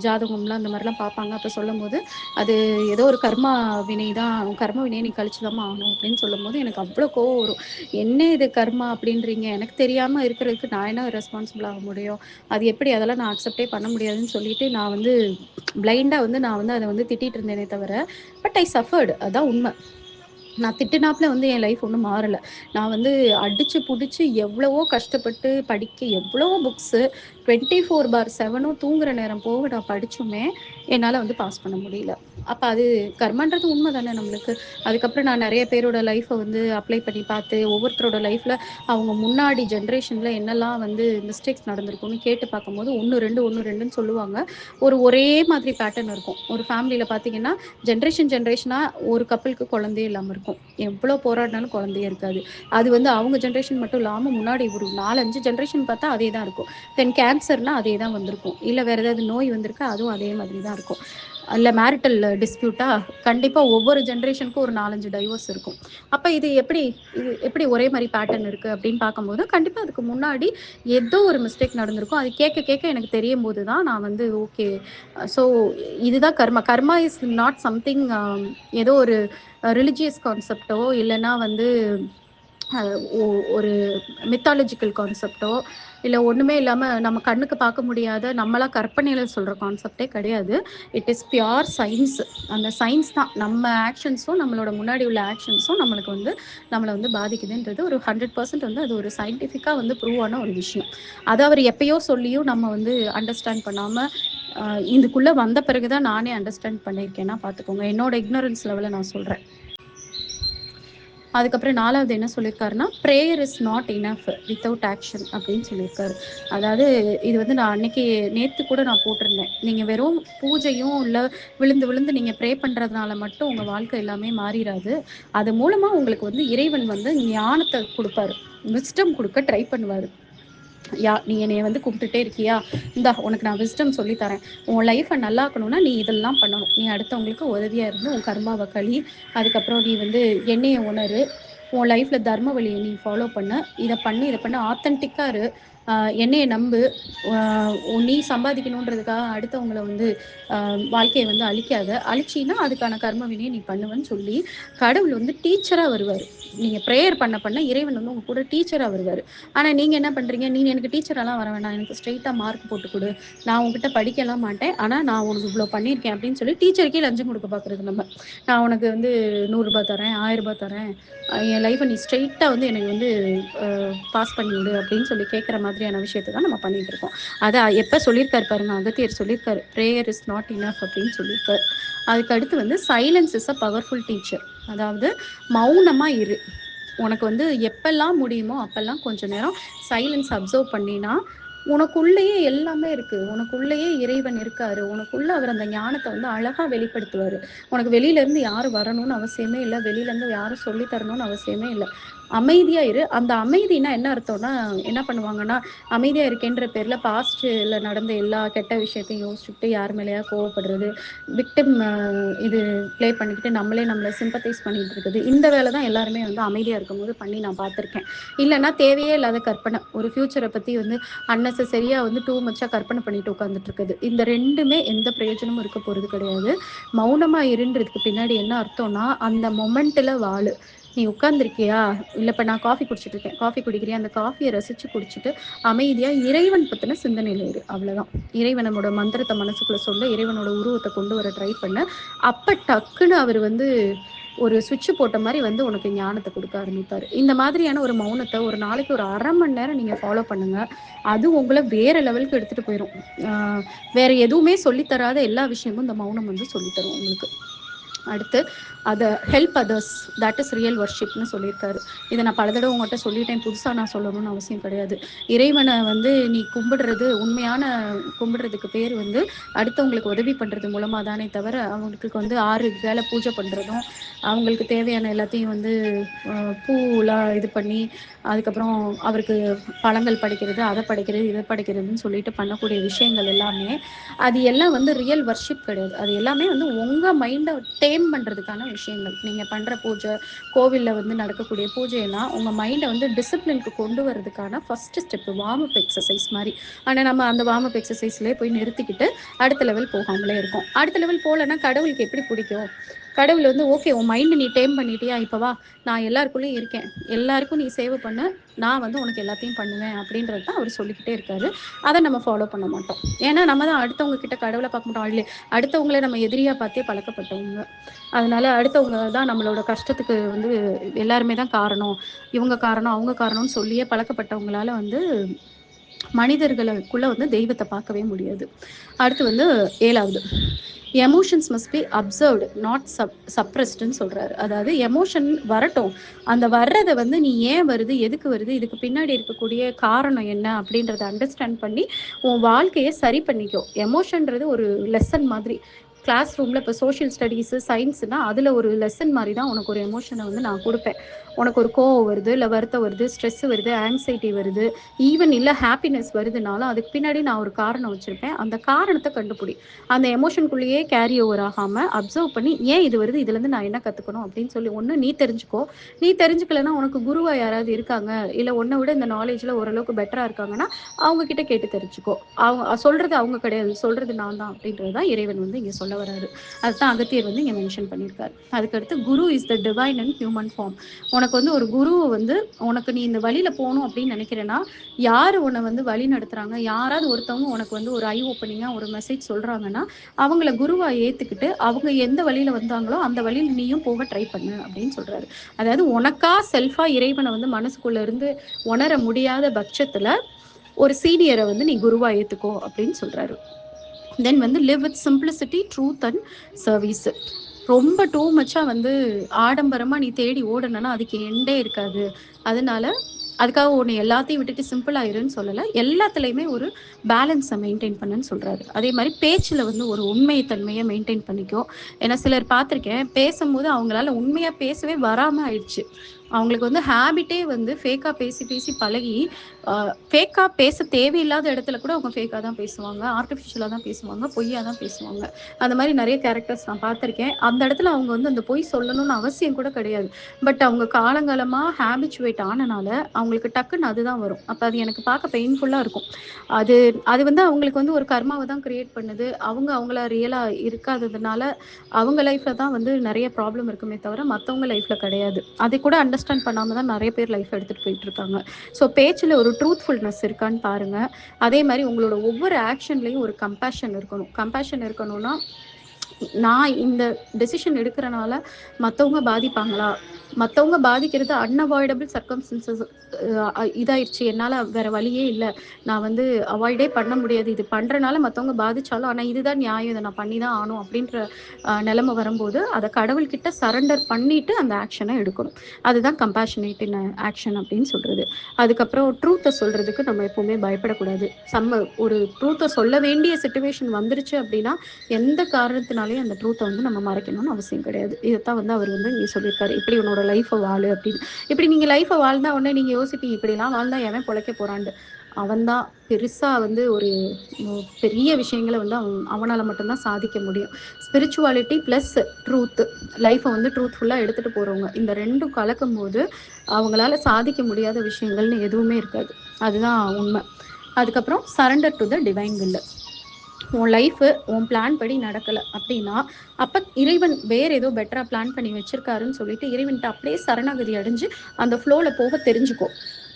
ஜாதகம்லாம் அந்த மாதிரிலாம் பார்ப்பாங்க. அப்போ சொல்லும்போது அது ஏதோ ஒரு கர்மா வினை தான், கர்ம வினையை நீ கழிச்சுதாம்மா ஆகணும் அப்படின்னு சொல்லும்போது எனக்கு அவ்வளோ கோவம் வரும். என்ன இது கர்மா அப்படின்றீங்க, எனக்கு தெரியாம இருக்கிறதுக்கு நான் என்ன ரெஸ்பான்சிபிள் ஆக முடியும், அது எப்படி, அதெல்லாம் நான் அக்செப்டே பண்ண முடியாதுன்னு சொல்லிட்டு நான் வந்து பிளைண்டா வந்து நான் வந்து அதை வந்து திட்டிட்டு இருந்தேனே தவிர, பட் ஐ சஃபர்டு, அதான் உண்மை. நான் திட்டுனாப்புல வந்து என் லைஃப் ஒன்றும் மாறல. நான் வந்து அடிச்சு புடிச்சு எவ்வளவோ கஷ்டப்பட்டு படிக்க எவ்வளவோ புக்ஸு 24/7 தூங்குற நேரம் போக நான் படிச்சுமே என்னால வந்து பாஸ் பண்ண முடியல. அப்ப அது கர்மான்றது உண்மை தானே நம்மளுக்கு. அதுக்கப்புறம் நான் நெறைய பேரோட லைஃப்ப வந்து அப்ளை பண்ணி பார்த்து, ஒவ்வொருத்தரோட லைஃப்ல அவங்க முன்னாடி ஜெனரேஷன்ல என்னெல்லாம் வந்து மிஸ்டேக்ஸ் நடந்திருக்கும்னு கேட்டு பார்க்கும்போது 1, 2, 1, 2ன்னு சொல்லுவாங்க. ஒரே மாதிரி பேட்டர்ன் இருக்கும். ஒரு ஃபேமிலியில பார்த்தீங்கன்னா, ஜெனரேஷனா ஒரு கப்பிள்க்கு குழந்தையே இல்லாம இருக்கும். எவ்வளோ போராடினாலும் குழந்தையே இருக்காது. அது வந்து அவங்க ஜெனரேஷன் மட்டும் இல்லாம முன்னாடி ஒரு 4, 5 ஜெனரேஷன் பார்த்தா அதே தான் இருக்கும். தென் கேன்சர்னா அதே தான் வந்திருக்கும். இல்ல வேற ஏதாவது நோய் வந்திருக்கா, அதுவும் அதே மாதிரி தான் இருக்கும். இல்ல மேரிட்டல் டிஸ்பியூட்டா, கண்டிப்பா ஒவ்வொரு ஜெனரேஷனுக்கும் ஒரு 4, 5 டைவோர்ஸ் இருக்கும். அப்ப இது எப்படி ஒரே மாரி பேட்டர்ன் இருக்கு அப்படின்னு பார்க்கும்போது, கண்டிப்பா அதுக்கு முன்னாடி ஏதோ ஒரு மிஸ்டேக் நடந்திருக்கும். அது கேட்க கேட்க எனக்கு தெரியும்போது தான் நான் வந்து ஓகே. ஸோ இதுதான் கர்மா. கர்மா இஸ் நாட் சம்திங் ஏதோ ஒரு ரிலிஜியஸ் கான்செப்ட்டோ இல்லைன்னா வந்து ஒரு மித்தாலஜிக்கல் கான்செப்டோ இல்லை ஒன்றுமே இல்லாமல் நம்ம கண்ணுக்கு பார்க்க முடியாத நம்மளா கற்பனையில் சொல்கிற கான்செப்டே கிடையாது. It is pure science. அந்த சயின்ஸ் தான் நம்ம ஆக்ஷன்ஸும் நம்மளோட முன்னாடி உள்ள ஆக்ஷன்ஸும் நம்மளை வந்து பாதிக்குதுன்றது ஒரு 100% வந்து அது ஒரு சயின்டிஃபிக்காக வந்து ப்ரூவ் ஆன ஒரு விஷயம். அதை அவர் எப்பயோ சொல்லியும் நம்ம வந்து அண்டர்ஸ்டாண்ட் பண்ணாமல் இதுக்குள்ளே வந்த பிறகு தான் நானே அண்டர்ஸ்டாண்ட் பண்ணியிருக்கேன்னா பார்த்துக்கோங்க. என்னோட இக்னோரன்ஸ் லெவலில் நான் சொல்கிறேன். அதுக்கப்புறம் 4வது என்ன சொல்லியிருக்காருன்னா, prayer is not enough without action அப்படின்னு சொல்லியிருக்காரு. அதாவது இது வந்து நான் அன்னைக்கு நேற்று கூட நான் போட்டிருந்தேன். நீங்கள் வெறும் பூஜையும் இல்லை விழுந்து விழுந்து நீங்கள் ப்ரே பண்ணுறதுனால மட்டும் உங்கள் வாழ்க்கை எல்லாமே மாறிடாது. அது மூலமாக உங்களுக்கு வந்து இறைவன் வந்து ஞானத்தை கொடுப்பாரு, விஸ்டம் கொடுக்க ட்ரை பண்ணுவார். நீ என்னைய வந்து கூப்பிட்டுட்டே இருக்கியா, இந்தா உனக்கு நான் விஸ்டம் சொல்லி தரேன், உன் லைஃப்பை நல்லாக்கணும்னா நீ இதெல்லாம் பண்ணணும், நீ அடுத்தவங்களுக்கு உதவியா இருந்து உன் கர்மாவை கழி, அதுக்கப்புறம் நீ வந்து என்னைய உணரு, உன் லைஃப்ல தர்ம வழியை நீ ஃபாலோ பண்ண, இதை பண்ண ஆத்தென்டிக்கா இரு, என்னைய நம்பு, நீ சம்பாதிக்கணுன்றதுக்காக அடுத்தவங்களை வந்து வாழ்க்கையை வந்து அழிச்சின்னா அதுக்கான கர்ம வினையை நீ பண்ணுவேன்னு சொல்லி கடவுள் வந்து டீச்சரா வருவார். நீங்க ப்ரேயர் பண்ண இறைவன் வந்து உங்க கூட டீச்சரா வருவார். ஆனா நீங்க என்ன பண்றீங்க, நீங்க எனக்கு டீச்சரெல்லாம் வர வேணாம், எனக்கு ஸ்ட்ரெயிட்டா மார்க் போட்டு கொடு, நான் உங்ககிட்ட படிக்கலாம் மாட்டேன், ஆனா நான் உனக்கு இவ்வளோ பண்ணியிருக்கேன் அப்படின்னு சொல்லி டீச்சருக்கே லஞ்சம் கொடுக்க பார்க்குறது நம்ம. நான் உனக்கு வந்து 100 ரூபாய் தரேன், 1000 ரூபாய் தரேன், என் லைஃப்பை நீ ஸ்ட்ரெயிட்டாக வந்து எனக்கு வந்து பாஸ் பண்ணி விடு அப்படின்னு சொல்லி கேட்குற மாதிரியான விஷயத்தை தான் நம்ம பண்ணிட்டு இருக்கோம். அதை எப்போ சொல்லியிருக்காரு பாருங்க, அகத்தியர் சொல்லியிருக்காரு, ப்ரேயர் இஸ் நாட் இனஃப் அப்படின்னு சொல்லியிருக்காரு. அதுக்கு அடுத்து வந்து silence is a powerful teacher. அதாவது மௌனமா இரு. உனக்கு வந்து எப்பெல்லாம் முடியுமோ அப்பெல்லாம் கொஞ்ச நேரம் சைலன்ஸ் அப்சர்வ் பண்ணினா உனக்குள்ளேயே எல்லாமே இருக்கு. உனக்குள்ளேயே இறைவன் இருக்காரு. உனக்குள்ள அவர் அந்த ஞானத்தை வந்து அழகா வெளிப்படுத்துவாரு. உனக்கு வெளியில இருந்து யாரும் வரணும்னு அவசியமே இல்லை, வெளியில இருந்து யாரும் சொல்லி தரணும்னு அவசியமே இல்லை. அமைதியா இரு. அந்த அமைதினா என்ன அர்த்தம்னா, என்ன பண்ணுவாங்கன்னா, அமைதியா இருக்கேன்ற பேர்ல பாஸ்ட்ல நடந்த எல்லா கெட்ட விஷயத்தையும் யோசிச்சுக்கிட்டு யார் மேலேயா கோவப்படுறது, விக்டிம் இது ப்ளே பண்ணிக்கிட்டு நம்மளை சிம்பத்தைஸ் பண்ணிட்டு இருக்குது. இந்த வேலை தான் எல்லாருமே வந்து அமைதியா இருக்கும்போது பண்ணி நான் பார்த்துருக்கேன். இல்லைன்னா தேவையே இல்லாத கற்பனை, ஒரு ஃபியூச்சரை பத்தி வந்து அன்னெசரியா வந்து டூ மச்சா கற்பனை பண்ணிட்டு உட்காந்துட்டு இருக்குது. இந்த ரெண்டுமே எந்த பிரயோஜனமும் இருக்க போறது கிடையாது. மௌனமா இருன்றதுக்கு பின்னாடி என்ன அர்த்தம்னா, அந்த மொமெண்ட்ல வாழு. நீ உட்கார்ந்துருக்கியா, இல்ல இப்ப நான் காஃபி குடிச்சிட்டு இருக்கேன், காஃபி குடிக்கிறியா, அந்த காஃபியை ரசிச்சு குடிச்சிட்டு அமைதியா இறைவன் பத்தின சிந்தனையில இரு, அவ்வளவுதான். இறைவனோட மந்திரத்தை மனசுக்குள்ள சொல்ல, இறைவனோட உருவத்தை கொண்டு வர ட்ரை பண்ண. அப்ப டக்குன்னு அவர் வந்து ஒரு சுவிட்ச் போட்ட மாதிரி வந்து உனக்கு ஞானத்தை கொடுக்க ஆரம்பிப்பாரு. இந்த மாதிரியான ஒரு மௌனத்தை ஒரு நாளைக்கு ஒரு 1/2 மணி நேரம் நீங்க ஃபாலோ பண்ணுங்க. அது உங்களை வேற லெவலுக்கு எடுத்துட்டு போயிடும். வேற எதுவுமே சொல்லித்தராத எல்லா விஷயமும் இந்த மௌனம் வந்து சொல்லித்தரும் உங்களுக்கு. அடுத்து அதை help others, that is real வர்ஷிப்னு சொல்லியிருக்காரு. இதை நான் பல தடவை உங்கள்கிட்ட சொல்லிட்டேன், புதுசாக நான் சொல்லணும்னு அவசியம் கிடையாது. இறைவனை வந்து நீ கும்பிடுறது, உண்மையான கும்பிடுறதுக்கு பேர் வந்து அடுத்தவங்களுக்கு உதவி பண்ணுறது மூலமாக தானே தவிர அவங்களுக்கு வந்து 6 வேலை பூஜை பண்ணுறதும் அவங்களுக்கு தேவையான எல்லாத்தையும் வந்து பூலாம் இது பண்ணி அதுக்கப்புறம் அவருக்கு பழங்கள் படைக்கிறது, அதை படைக்கிறது, இதை படைக்கிறதுன்னு சொல்லிட்டு பண்ணக்கூடிய விஷயங்கள் எல்லாமே அது எல்லாம் வந்து ரியல் வர்ஷிப் கிடையாது. அது எல்லாமே வந்து உங்கள் மைண்டை டேம் பண்ணுறதுக்கான விஷயங்கள். நீங்கள் பண்ணுற பூஜை, கோவிலில் வந்து நடக்கக்கூடிய பூஜையெல்லாம் உங்கள் மைண்டை வந்து டிசிப்ளினுக்கு கொண்டு வரதுக்கான first step warm up exercise மாதிரி. ஆனால் நம்ம அந்த வார்ம் அப் எக்ஸசைஸ்லேயே போய் நிறுத்திக்கிட்டு அடுத்த லெவல் போகாமலே இருக்கும். அடுத்த லெவல் போகலன்னா கடவுளுக்கு எப்படி பிடிக்கும்? கடவுள் வந்து ஓகே உன் மைண்டு நீ டேம் பண்ணிட்டியா, இப்போ வா நான் எல்லாருக்குள்ளேயும் இருக்கேன், எல்லாருக்கும் நீ சேவை பண்ண, நான் வந்து உனக்கு எல்லாத்தையும் பண்ணுவேன் அப்படின்றது தான் அவர் சொல்லிக்கிட்டே இருக்காரு. அதை நம்ம ஃபாலோ பண்ண மாட்டோம். ஏன்னா நம்ம தான் அடுத்தவங்க கிட்ட கடவுளை பார்க்க மாட்டோம். இல்லை, அடுத்தவங்கள நம்ம எதிரியாக பார்த்தே பழக்கப்பட்டவங்க. அதனால அடுத்தவங்க தான் நம்மளோட கஷ்டத்துக்கு வந்து எல்லாருமே தான் காரணம், இவங்க காரணம் அவங்க காரணம்னு சொல்லியே பழக்கப்பட்டவங்களால வந்து மனிதர்களுக்குள்ள வந்து தெய்வத்தை பார்க்கவே முடியாது. அடுத்து வந்து 7வது, emotions must be observed not சப்ரஸ்டுன்னு சொல்றாரு. அதாவது எமோஷன் வரட்டும், அந்த வர்றதை வந்து நீ ஏன் வருது, எதுக்கு வருது, இதுக்கு பின்னாடி இருக்கக்கூடிய காரணம் என்ன அப்படின்றத அண்டர்ஸ்டாண்ட் பண்ணி உன் வாழ்க்கையை சரி பண்ணிக்கோ. எமோஷன்றது ஒரு லெசன் மாதிரி. கிளாஸ் ரூமில் இப்போ சோஷியல் ஸ்டடீஸு சயின்ஸுனால் அதில் ஒரு லெசன் மாதிரி தான் உனக்கு ஒரு எமோஷனை வந்து நான் கொடுப்பேன். உனக்கு ஒரு கோவம் வருது, இல்லை வருத்தம் வருது, ஸ்ட்ரெஸ் வருது, ஆங்ஸைட்டி வருது, ஈவன் இல்லை ஹாப்பினஸ் வருதுனாலும் அதுக்கு பின்னாடி நான் ஒரு காரணம் வச்சுருப்பேன். அந்த காரணத்தை கண்டுபிடி. அந்த எமோஷனுக்குள்ளேயே கேரி ஓவர் ஆகாமல் அப்சர்வ் பண்ணி ஏன் இது வருது, இதுலேருந்து நான் என்ன கற்றுக்கணும் அப்படின்னு சொல்லி ஒன்று நீ தெரிஞ்சுக்கோ. நீ தெரிஞ்சுக்கலன்னா உனக்கு குருவாக யாராவது இருக்காங்க, இல்லை உன்னை விட இந்த நாலேஜில் ஓரளவுக்கு பெட்டராக இருக்காங்கன்னா அவங்கக்கிட்ட கேட்டு தெரிஞ்சுக்கோ. அவங்க சொல்கிறது அவங்க கிடையாது, சொல்கிறது நான் தான் அப்படின்றது தான் இறைவன் வந்து இங்கே சொல்ல வராரு. அதுதான் அகத்தியர் வந்து இங்கே மென்ஷன் பண்ணியிருக்காரு. அதுக்கடுத்து guru is the divine and human form. உனக்கு வந்து ஒரு குருவை வந்து உனக்கு நீ இந்த வழியில் போகணும் அப்படின்னு நினைக்கிறேன்னா யார் உன்னை வந்து வழி நடத்துகிறாங்க, யாராவது ஒருத்தவங்க உனக்கு வந்து ஒரு ஐ ஓப்பனிங்காக ஒரு மெசேஜ் சொல்கிறாங்கன்னா அவங்கள குருவாக ஏற்றுக்கிட்டு அவங்க எந்த வழியில் வந்தாங்களோ அந்த வழியில் நீயும் போக ட்ரை பண்ணு அப்படின்னு சொல்கிறாரு. அதாவது உனக்கா செல்ஃபாக இறைவனை வந்து மனசுக்குள்ளே இருந்து உணர முடியாத பட்சத்தில் ஒரு சீனியரை வந்து நீ குருவாக ஏற்றுக்கோ அப்படின்னு சொல்கிறாரு. தென் வந்து live with simplicity, truth and service. ரொம்ப டூ மச்சாக வந்து ஆடம்பரமாக நீ தேடி ஓடணுன்னா அதுக்கு எண்டே இருக்காது. அதனால அதுக்காக ஒன்று எல்லாத்தையும் விட்டுட்டு சிம்பிளாயிருன்னு சொல்லலை, எல்லாத்துலேயுமே ஒரு பேலன்ஸை மெயின்டைன் பண்ணுன்னு சொல்கிறாரு. அதே மாதிரி பேச்சில் வந்து ஒரு உண்மைத்தன்மையை மெயின்டைன் பண்ணிக்கோ. ஏன்னா சிலர் பார்த்துருக்கேன், பேசும்போது அவங்களால உண்மையாக பேசவே வராமல் ஆயிடுச்சு. அவங்களுக்கு வந்து ஹேபிட்டே வந்து ஃபேக்காக பேசி பேசி பழகி ஃபேக்காக பேச தேவையில்லாத இடத்துல கூட அவங்க ஃபேக்காக தான் பேசுவாங்க, ஆர்டிஃபிஷியலாக தான் பேசுவாங்க, பொய்யாக தான் பேசுவாங்க. அந்த மாதிரி நிறைய கேரக்டர்ஸ் நான் பார்த்துருக்கேன். அந்த இடத்துல அவங்க வந்து அந்த பொய் சொல்லணும்னு அவசியம் கூட கிடையாது. பட் அவங்க காலங்காலமாக ஹேபிச்சுவேட் ஆனனால அவங்களுக்கு டக்குன்னு அதுதான் வரும். அப்போ அது எனக்கு பார்க்க பெயின்ஃபுல்லாக இருக்கும். அது அது வந்து அவங்களுக்கு வந்து ஒரு கர்மாவை தான் கிரியேட் பண்ணுது. அவங்க அவங்கள ரியலாக இருக்காததுனால அவங்க லைஃப்பில் தான் வந்து நிறைய ப்ராப்ளம் இருக்குமே தவிர மற்றவங்க லைஃப்பில் கிடையாது. அதை கூட அண்டர்ஸ்டாண்ட் பண்ணாமல் தான் நிறைய பேர் லைஃப் எடுத்துகிட்டு போயிட்டு இருக்காங்க. ஸோ பேச்சில் ஒரு ட்ரூத்ஃபுல்னஸ் இருக்கான்னு பாருங்கள். அதே மாதிரி உங்களோட ஒவ்வொரு ஆக்ஷன்லேயும் ஒரு கம்பேஷன் இருக்கணும். கம்பேஷன் இருக்கணும்னா நான் இந்த டெசிஷன் எடுக்கிறனால மற்றவங்க பாதிப்பாங்களா, மற்றவங்க பாதிக்கிறது அன்அவாய்டபிள் சர்க்கம்ஸ்டன்சஸ் இதாயிடுச்சு, என்னால் வேறு வழியே இல்லை, நான் வந்து அவாய்டே பண்ண முடியாது, இது பண்ணுறனால மற்றவங்க பாதித்தாலும் ஆனால் இதுதான் நியாயம், இதை நான் பண்ணி தான் ஆகணும் அப்படின்ற நிலைமை வரும்போது அதை கடவுள்கிட்ட சரண்டர் பண்ணிவிட்டு அந்த ஆக்ஷனை எடுக்கணும். அதுதான் கம்பேஷனேட் இன் ஆக்ஷன் அப்படின்னு சொல்கிறது. அதுக்கப்புறம் ட்ரூத்தை சொல்கிறதுக்கு நம்ம எப்போவுமே பயப்படக்கூடாது. ஒரு ட்ரூத்தை சொல்ல வேண்டிய சிச்சுவேஷன் வந்துருச்சு அப்படின்னா எந்த காரணத்தினாலேயும் அந்த ட்ரூத்தை வந்து நம்ம மறைக்கணும்னு அவசியம் கிடையாது. இதைத்தான் வந்து அவர் வந்து இங்கே சொல்லியிருக்காரு, இப்படி உன்னோட லைஃப்பை வாழு அப்படின்னு. இப்படி நீங்கள் லைஃப்பை வாழ்ந்தா உடனே நீங்கள் யோசிப்பீங்க, இப்படிலாம் வாழ்ந்தா எவன் பிழைக்க போகிறான்ட்டு. அவன்தான் பெருசாக வந்து ஒரு பெரிய விஷயங்களை வந்து அவனால் மட்டும்தான் சாதிக்க முடியும். ஸ்பிரிச்சுவாலிட்டி ப்ளஸ் ட்ரூத்து, லைஃப்பை வந்து ட்ரூத்ஃபுல்லாக எடுத்துகிட்டு போகிறவங்க, இந்த ரெண்டும் கலக்கும் போது அவங்களால சாதிக்க முடியாத விஷயங்கள்னு எதுவுமே இருக்காது. அதுதான் உண்மை. அதுக்கப்புறம் surrender to the divine will. உன் லைஃபு உன் பிளான் படி நடக்கலை அப்படின்னா அப்போ இறைவன் வேறு ஏதோ பெட்டராக பிளான் பண்ணி வச்சுருக்காருன்னு சொல்லிட்டு இறைவன்கிட்ட அப்படியே சரணாகதி அடைஞ்சு அந்த ஃப்ளோவில் போக தெரிஞ்சுக்கோ.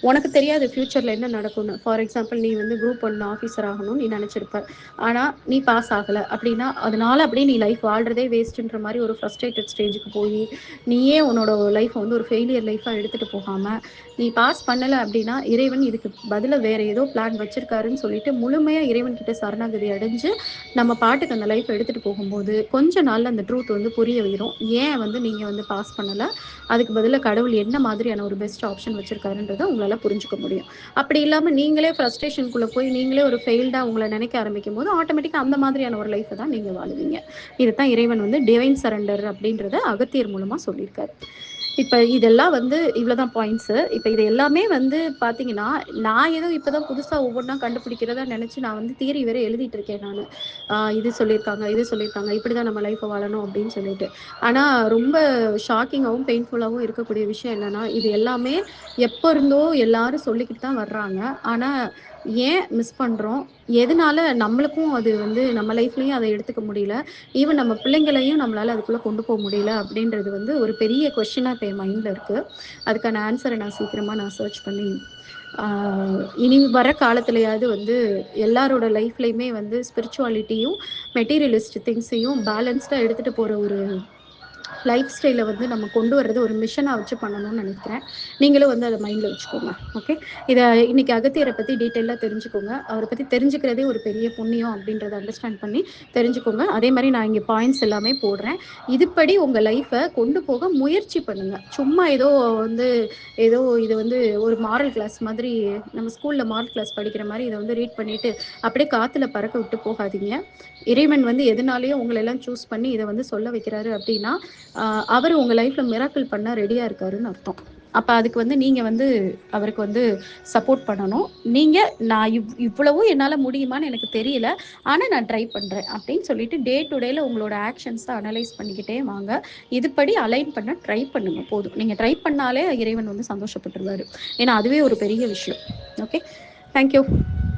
உனக்கு தெரியாது ஃபியூச்சரில் என்ன நடக்கும்னு. ஃபார் எக்ஸாம்பிள் நீ வந்து குரூப் 1 ஆஃபீஸர் ஆகணும்னு நீ நினச்சிருப்ப. ஆனால் நீ பாஸ் ஆகலை அப்படின்னா அதனால அப்படியே நீ லைஃப் வாழ்றதே வேஸ்ட்டுன்ற மாதிரி ஒரு ஃப்ரஸ்ட்ரேட்டட் ஸ்டேஜுக்கு போய் நீயே உன்னோட லைஃப்பை வந்து ஒரு ஃபெயிலியர் லைஃபாக எடுத்துகிட்டு போகாமல் நீ பாஸ் பண்ணலை அப்படின்னா இறைவன் இதுக்கு பதிலாக வேறு ஏதோ பிளான் வச்சுருக்காருன்னு சொல்லிட்டு முழுமையாக இறைவன் கிட்ட சரணாகதி அடைஞ்சு நம்ம பாட்டுக்கு அந்த லைஃப் எடுத்துகிட்டு போகும்போது கொஞ்ச நாளில் அந்த ட்ரூத் வந்து புரிய வைரும். ஏன் வந்து நீங்கள் வந்து பாஸ் பண்ணலை, அதுக்கு பதிலாக கடவுள் என்ன மாதிரியான ஒரு பெஸ்ட் ஆப்ஷன் வச்சுருக்காருன்றதை உங்களால் புரிஞ்சுக்க முடியும். அப்படி இல்லாமல் நீங்களே ஃப்ரஸ்ட்ரேஷனுக்குள்ளே போய் நீங்களே ஒரு ஃபெயில்டாக உங்களை நினைக்க ஆரம்பிக்கும் போது ஆட்டோமேட்டிக்காக அந்த மாதிரியான ஒரு லைஃப்பை தான் நீங்கள் வாழுவீங்க. இதுதான் இறைவன் வந்து டிவைன் சரண்டர் அப்படின்றத அகத்தியர் மூலமாக சொல்லியிருக்காரு. இப்போ இதெல்லாம் வந்து இவ்வளோதான் பாயிண்ட்ஸு. இப்போ இது எல்லாமே வந்து பார்த்தீங்கன்னா, நான் ஏதோ இப்போ தான் புதுசாக ஒவ்வொன்றா கண்டுபிடிக்கிறதா நினச்சி நான் வந்து தியரி வேறு எழுதிட்டு இருக்கேன் நான். இது சொல்லியிருக்காங்க, இது சொல்லியிருக்காங்க, இப்படி தான் நம்ம லைஃப்பை வாழணும் அப்படின்னு சொல்லிட்டு. ஆனால் ரொம்ப ஷாக்கிங்காகவும் பெயின்ஃபுல்லாகவும் இருக்கக்கூடிய விஷயம் என்னென்னா, இது எல்லாமே எப்போ இருந்தோ எல்லாரும் சொல்லிக்கிட்டு தான் வர்றாங்க. ஆனால் ஏன் மிஸ் பண்ணுறோம், எதனால நம்மளுக்கும் அது வந்து நம்ம லைஃப்லேயும் அதை எடுத்துக்க முடியல, ஈவன் நம்ம பிள்ளைங்களையும் நம்மளால் அதுக்குள்ளே கொண்டு போக முடியல அப்படின்றது வந்து ஒரு பெரிய கொஷினாக இப்போ என் மைண்டில் இருக்குது. அதுக்கான ஆன்சரை நான் சீக்கிரமாக நான் சர்ச் பண்ணி இனி வர காலத்துலையாவது வந்து எல்லாரோட லைஃப்லையுமே வந்து ஸ்பிரிச்சுவாலிட்டியும் மெட்டீரியலிஸ்ட் திங்ஸையும் பேலன்ஸ்டாக எடுத்துகிட்டு போகிற ஒரு லைஃப் ஸ்டைலை வந்து நம்ம கொண்டு வர்றது ஒரு மிஷனாக வச்சு பண்ணணும்னு நினைக்கிறேன். நீங்களும் வந்து அதை மைண்டில் வச்சுக்கோங்க. ஓகே, இதை இன்னைக்கு அகத்தியரை பற்றி டீட்டெயிலாக தெரிஞ்சுக்கோங்க. அவரை பற்றி தெரிஞ்சுக்கிறதே ஒரு பெரிய புண்ணியம் அப்படின்றத அண்டர்ஸ்டாண்ட் பண்ணி தெரிஞ்சுக்கோங்க. அதே மாதிரி நான் இங்கே பாயிண்ட்ஸ் எல்லாமே போடுறேன். இதுபடி உங்கள் லைஃப்பை கொண்டு போக முயற்சி பண்ணுங்கள். சும்மா ஏதோ வந்து ஏதோ இது வந்து ஒரு மாரல் கிளாஸ் மாதிரி, நம்ம ஸ்கூலில் மாரல் கிளாஸ் படிக்கிற மாதிரி இதை வந்து ரீட் பண்ணிவிட்டு அப்படியே காற்றுல பறக்க விட்டு போகாதீங்க. இறைவன் வந்து எதனாலேயும் உங்களெல்லாம் சூஸ் பண்ணி இதை வந்து சொல்ல வைக்கிறாரு அப்படின்னா அவர் உங்கள் லைஃப்பில் மிராக்கிள் பண்ண ரெடியாக இருக்காருன்னு அர்த்தம். அப்போ அதுக்கு வந்து நீங்கள் வந்து அவருக்கு வந்து சப்போர்ட் பண்ணணும். நீங்கள் நான் இவ்வளவும் என்னால் முடியுமான்னு எனக்கு தெரியல, ஆனால் நான் ட்ரை பண்ணுறேன் அப்படின்னு சொல்லிட்டு டே டு டேல உங்களோட ஆக்ஷன்ஸை அனலைஸ் பண்ணிக்கிட்டே வாங்க. இதுபடி அலைன் பண்ண ட்ரை பண்ணுங்க. போதும், நீங்கள் ட்ரை பண்ணாலே இறைவன் வந்து சந்தோஷப்பட்டுருவார். ஏன்னா அதுவே ஒரு பெரிய விஷயம். Okay, thank you.